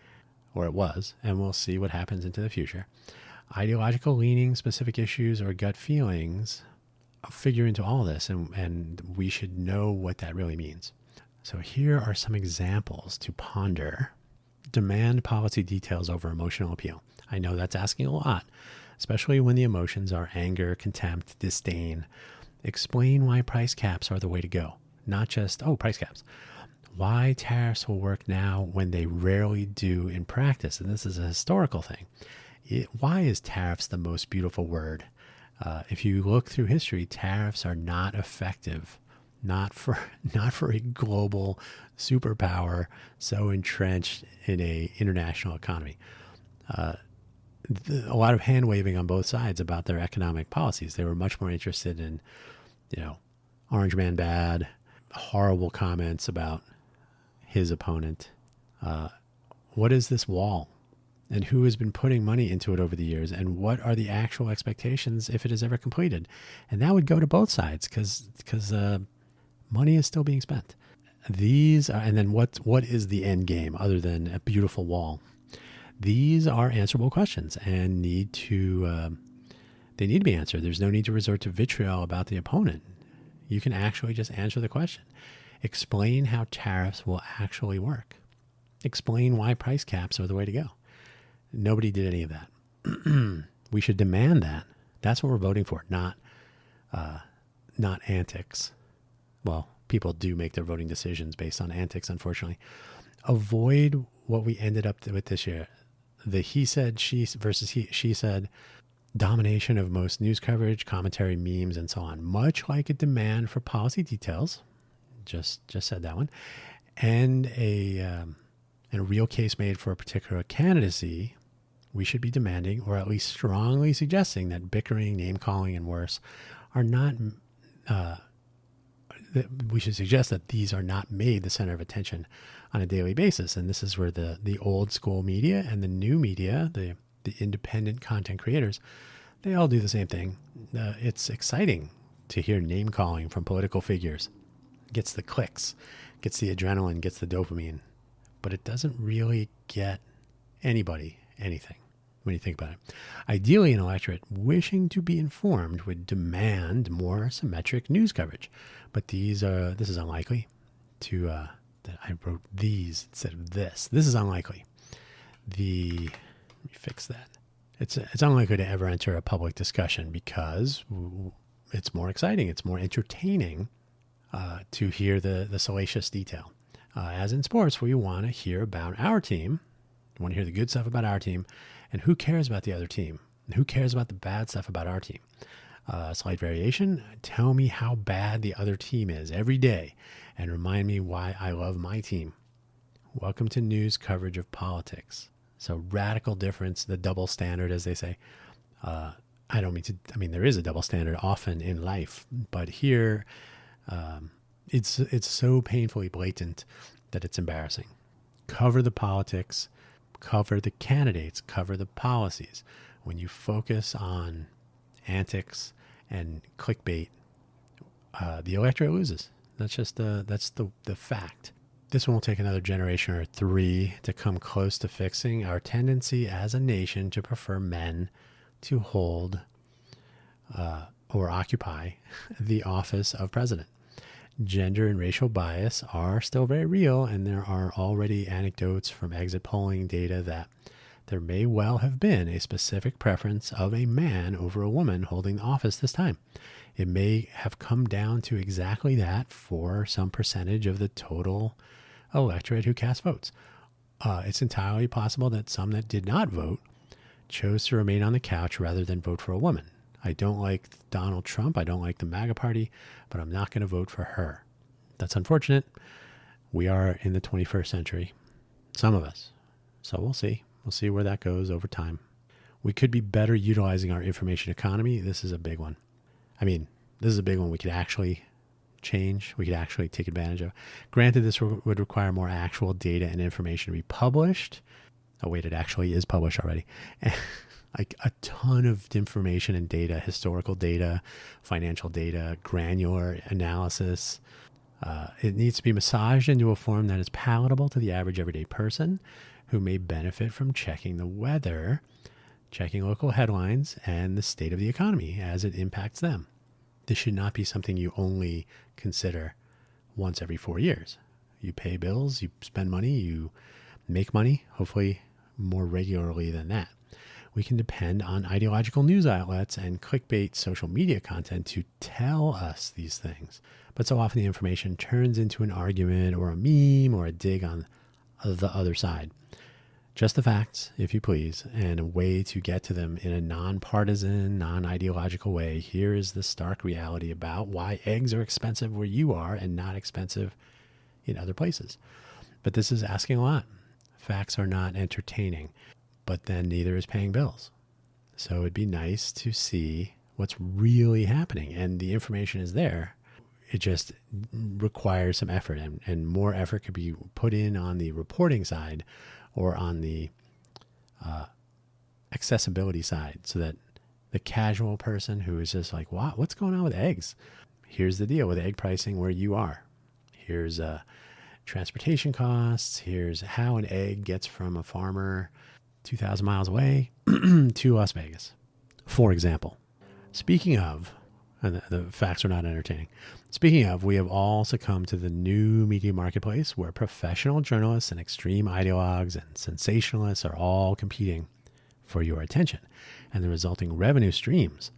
S1: or it was, and we'll see what happens into the future. Ideological leaning, specific issues, or gut feelings figure into all this, and we should know what that really means. So here are some examples to ponder. Demand policy details over emotional appeal. I know that's asking a lot, especially when the emotions are anger, contempt, disdain. Explain why price caps are the way to go. Not just, price caps. Why tariffs will work now when they rarely do in practice. And this is a historical thing. Why is tariffs the most beautiful word? If you look through history, tariffs are not effective. Not for a global superpower so entrenched in a international economy. A lot of hand waving on both sides about their economic policies. They were much more interested in, Orange Man bad, horrible comments about his opponent. What is this wall? And who has been putting money into it over the years? And what are the actual expectations if it is ever completed? And that would go to both sides because money is still being spent. These are, and then what is the end game other than a beautiful wall? These are answerable questions and need to be answered. There's no need to resort to vitriol about the opponent. You can actually just answer the question. Explain how tariffs will actually work. Explain why price caps are the way to go. Nobody did any of that. We should demand that. That's what we're voting for, not antics. Well, people do make their voting decisions based on antics, unfortunately. Avoid what we ended up with this year. The he said, she versus she said domination of most news coverage, commentary, memes, and so on. Much like a demand for policy details, just said that one, and a real case made for a particular candidacy, we should be demanding, or at least strongly suggesting, that bickering, name-calling, and worse are not... we should suggest that these are not made the center of attention on a daily basis. And this is where the old school media and the new media, the independent content creators, they all do the same thing. It's exciting to hear name calling from political figures. Gets the clicks, gets the adrenaline, gets the dopamine, but it doesn't really get anybody anything when you think about it. Ideally, an electorate wishing to be informed would demand more symmetric news coverage, but this is unlikely. That I wrote these instead of this. This is unlikely. Let me fix that. It's unlikely to ever enter a public discussion because it's more exciting. It's more entertaining to hear the salacious detail. As in sports, we want to hear about our team. We want to hear the good stuff about our team. And who cares about the other team? And who cares about the bad stuff about our team? Slight variation. Tell me how bad the other team is every day and remind me why I love my team. Welcome to news coverage of politics. So radical difference, the double standard, as they say. I mean, there is a double standard often in life, but here it's so painfully blatant that it's embarrassing. Cover the politics, cover the candidates, cover the policies. When you focus on antics and clickbait, the electorate loses. That's the fact. This one will take another generation or three to come close to fixing our tendency as a nation to prefer men to hold or occupy the office of president. Gender and racial bias are still very real, and there are already anecdotes from exit polling data that there may well have been a specific preference of a man over a woman holding the office this time. It may have come down to exactly that for some percentage of the total electorate who cast votes. It's entirely possible that some that did not vote chose to remain on the couch rather than vote for a woman. I don't like Donald Trump. I don't like the MAGA party, but I'm not going to vote for her. That's unfortunate. We are in the 21st century, some of us. So we'll see. We'll see where that goes over time. We could be better utilizing our information economy. This is a big one. I mean, this is a big one we could actually change. We could actually take advantage of. Granted, this would require more actual data and information to be published. Oh, wait, it actually is published already. Like a ton of information and data, historical data, financial data, granular analysis. It needs to be massaged into a form that is palatable to the average everyday person who may benefit from checking the weather, checking local headlines, and the state of the economy as it impacts them. This should not be something you only consider once every 4 years. You pay bills, you spend money, you make money, hopefully more regularly than that. We can depend on ideological news outlets and clickbait social media content to tell us these things. But so often the information turns into an argument or a meme or a dig on the other side. Just the facts, if you please, and a way to get to them in a non-partisan, non-ideological way. Here is the stark reality about why eggs are expensive where you are and not expensive in other places. But this is asking a lot. Facts are not entertaining, but then neither is paying bills. So it'd be nice to see what's really happening, and the information is there. It just requires some effort, and more effort could be put in on the reporting side or on the accessibility side, so that the casual person who is just like, wow, what's going on with eggs? Here's the deal with egg pricing where you are. Here's transportation costs. Here's how an egg gets from a farmer 2,000 miles away to Las Vegas, for example. Speaking of, and the facts are not entertaining. Speaking of, we have all succumbed to the new media marketplace where professional journalists and extreme ideologues and sensationalists are all competing for your attention and the resulting revenue streams.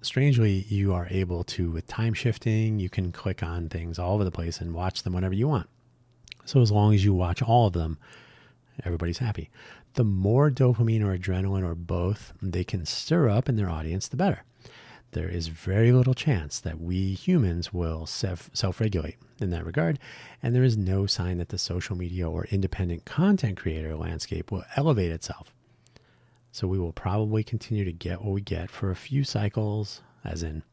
S1: Strangely, you are able to, with time shifting, you can click on things all over the place and watch them whenever you want. So as long as you watch all of them, everybody's happy. The more dopamine or adrenaline or both they can stir up in their audience, the better. There is very little chance that we humans will self-regulate in that regard, and there is no sign that the social media or independent content creator landscape will elevate itself. So we will probably continue to get what we get for a few cycles, as in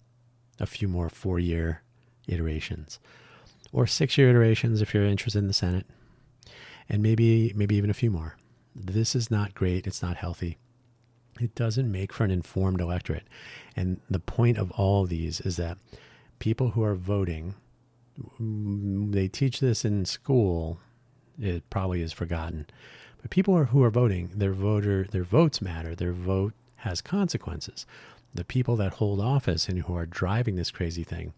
S1: a few more 4-year iterations, or 6-year iterations if you're interested in the Senate, and maybe even a few more. This is not great. It's not healthy. It doesn't make for an informed electorate. And the point of all of these is that people who are voting, they teach this in school, it probably is forgotten. But people who are voting, their votes matter. Their vote has consequences. The people that hold office and who are driving this crazy thing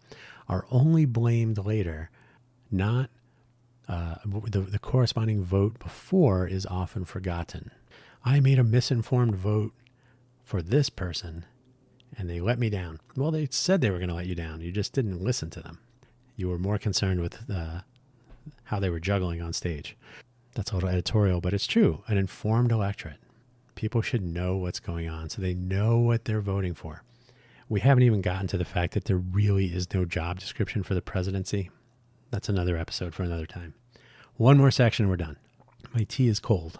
S1: are only blamed later. Not the corresponding vote before is often forgotten. I made a misinformed vote for this person and they let me down. Well, they said they were going to let you down. You just didn't listen to them. You were more concerned with how they were juggling on stage. That's a little editorial, but it's true. An informed electorate. People should know what's going on so they know what they're voting for. We haven't even gotten to the fact that there really is no job description for the presidency. That's another episode for another time. One more section, we're done. My tea is cold.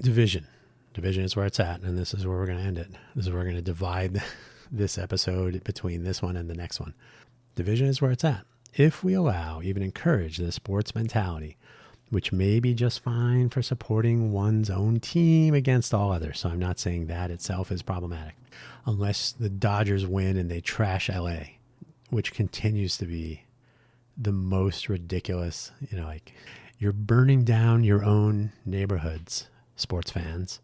S1: Division. Division is where it's at, and this is where we're going to end it. This is where we're going to divide this episode between this one and the next one. Division is where it's at. If we allow, even encourage the sports mentality, which may be just fine for supporting one's own team against all others. So I'm not saying that itself is problematic. Unless the Dodgers win and they trash LA, which continues to be the most ridiculous, like you're burning down your own neighborhoods, sports fans,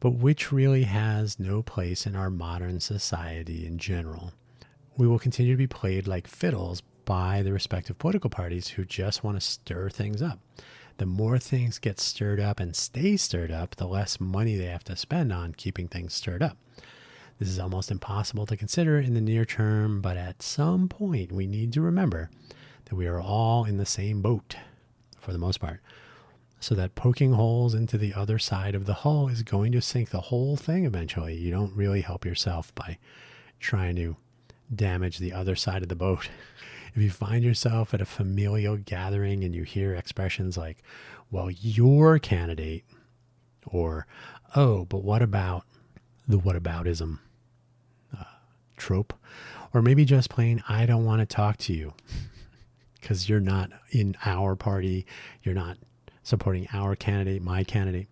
S1: but which really has no place in our modern society in general. We will continue to be played like fiddles by the respective political parties who just want to stir things up. The more things get stirred up and stay stirred up, the less money they have to spend on keeping things stirred up. This is almost impossible to consider in the near term, but at some point we need to remember that we are all in the same boat for the most part, so that poking holes into the other side of the hull is going to sink the whole thing eventually. You don't really help yourself by trying to damage the other side of the boat. If you find yourself at a familial gathering and you hear expressions like, well, your candidate, or, oh, but what about the whataboutism trope, or maybe just plain, I don't want to talk to you because you're not in our party, you're not supporting our candidate, my candidate,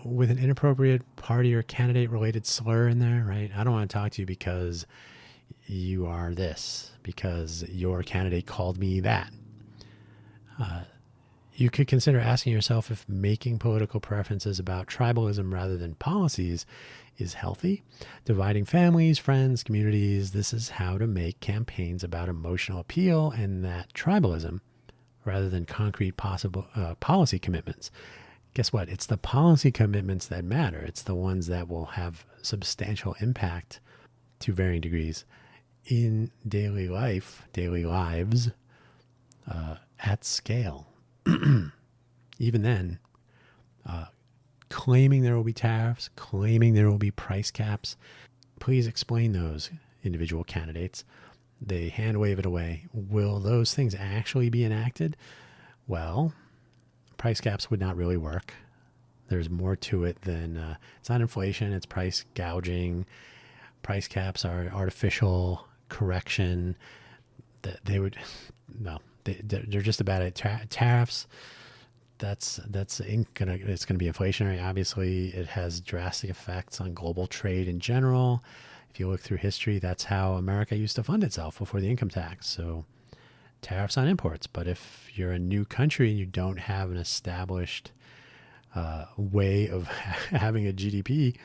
S1: with an inappropriate party or candidate related slur in there, right? I don't want to talk to you because you are this, because your candidate called me that. You could consider asking yourself if making political preferences about tribalism rather than policies is healthy. Dividing families, friends, communities, this is how to make campaigns about emotional appeal and that tribalism rather than concrete policy commitments. Guess what? It's the policy commitments that matter. It's the ones that will have substantial impact to varying degrees in daily lives at scale. Even then, claiming there will be tariffs, claiming there will be price caps, please explain those individual candidates. They hand wave it away. Will those things actually be enacted? Well, price caps would not really work. There's more to it than it's not inflation, it's price gouging. Price caps are artificial correction. That they would, no, they're just about it. Tariffs. It's gonna be inflationary. Obviously, it has drastic effects on global trade in general. If you look through history, that's how America used to fund itself before the income tax. So tariffs on imports. But if you're a new country and you don't have an established way of having a GDP,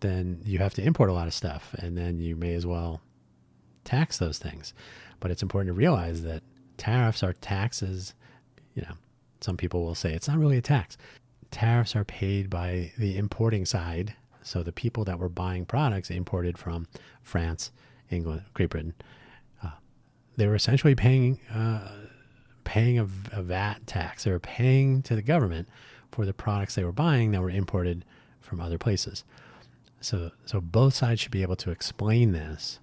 S1: then you have to import a lot of stuff, and then you may as well tax those things. But it's important to realize that tariffs are taxes. Some people will say it's not really a tax. Tariffs are paid by the importing side. So the people that were buying products imported from France, England, Great Britain, they were essentially paying a VAT tax. They were paying to the government for the products they were buying that were imported from other places. So both sides should be able to explain this,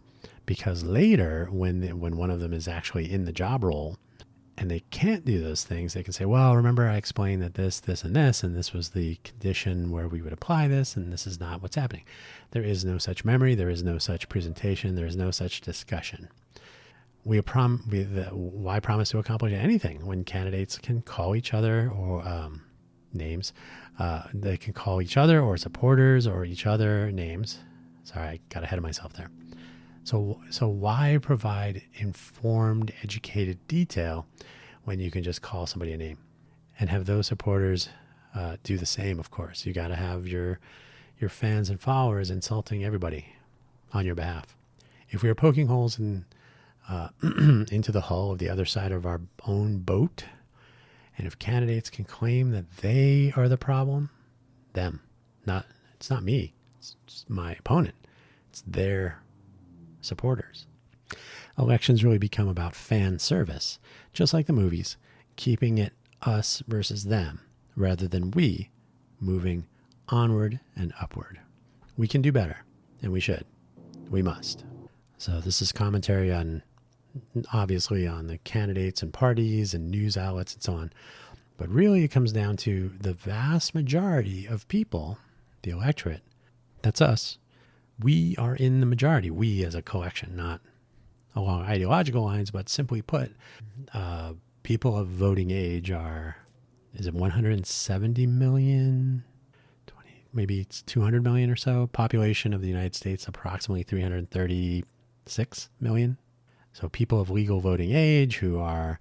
S1: because later, when one of them is actually in the job role and they can't do those things, they can say, well, remember I explained that this, and this was the condition where we would apply this, and this is not what's happening. There is no such memory. There is no such presentation. There is no such discussion. Why promise to accomplish anything when candidates can call each other or names? They can call each other or supporters or each other names. Sorry, I got ahead of myself there. So why provide informed, educated detail when you can just call somebody a name and have those supporters do the same? Of course, you got to have your fans and followers insulting everybody on your behalf. If we are poking holes in into the hull of the other side of our own boat, and if candidates can claim that they are the problem, it's not me, it's my opponent, it's their supporters. Elections really become about fan service, just like the movies, keeping it us versus them rather than we, moving onward and upward. We can do better, and we should. We must. So this is commentary obviously on the candidates and parties and news outlets and so on. But really it comes down to the vast majority of people, the electorate, that's us. We are in the majority, we as a collection, not along ideological lines, but simply put, people of voting age is it 170 million? Maybe it's 200 million or so. Population of the United States, approximately 336 million. So people of legal voting age who are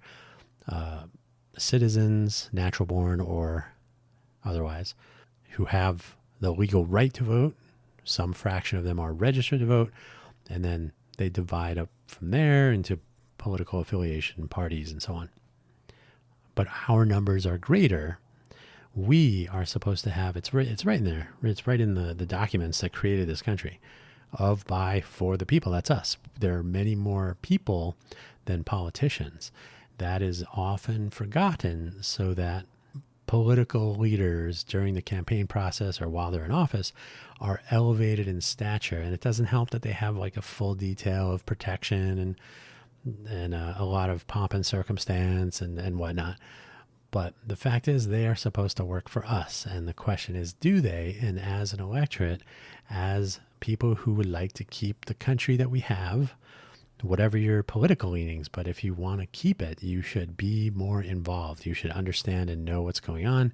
S1: citizens, natural born or otherwise, who have the legal right to vote. Some fraction of them are registered to vote, and then they divide up from there into political affiliation parties and so on. But our numbers are greater. We are supposed to have, it's right in there. It's right in the documents that created this country. Of, by, for the people. That's us. There are many more people than politicians. That is often forgotten, so that political leaders during the campaign process or while they're in office are elevated in stature. And it doesn't help that they have like a full detail of protection and a lot of pomp and circumstance and whatnot. But the fact is, they are supposed to work for us. And the question is, do they? And as an electorate, as people who would like to keep the country that we have, whatever your political leanings, but if you want to keep it, you should be more involved. You should understand and know what's going on.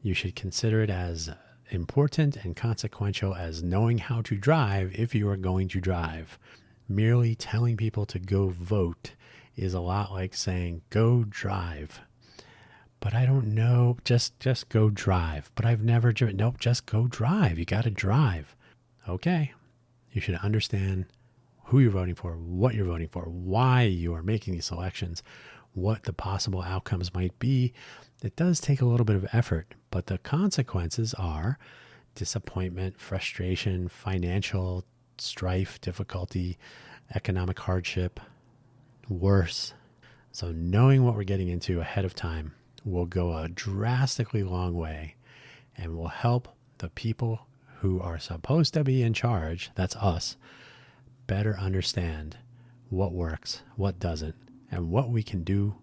S1: You should consider it as important and consequential as knowing how to drive if you are going to drive. Merely telling people to go vote is a lot like saying, go drive. But I don't know, just go drive. But I've never driven. Nope, just go drive. You got to drive. Okay. You should understand who you're voting for, what you're voting for, why you are making these selections, what the possible outcomes might be. It does take a little bit of effort, but the consequences are disappointment, frustration, financial strife, difficulty, economic hardship, worse. So knowing what we're getting into ahead of time will go a drastically long way and will help the people who are supposed to be in charge, that's us, better understand what works, what doesn't, and what we can do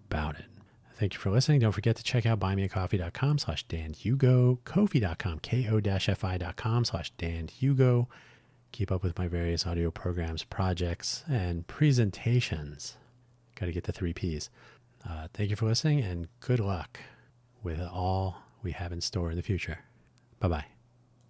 S1: about it. Thank you for listening. Don't forget to check out buymeacoffee.com/Dan Hugo, Ko-fi.com, ko-fi.com/Dan Hugo. keep up with my various audio programs, projects, and presentations. Got to get the 3 Ps. Thank you for listening, and good luck with all we have in store in the future. Bye-bye.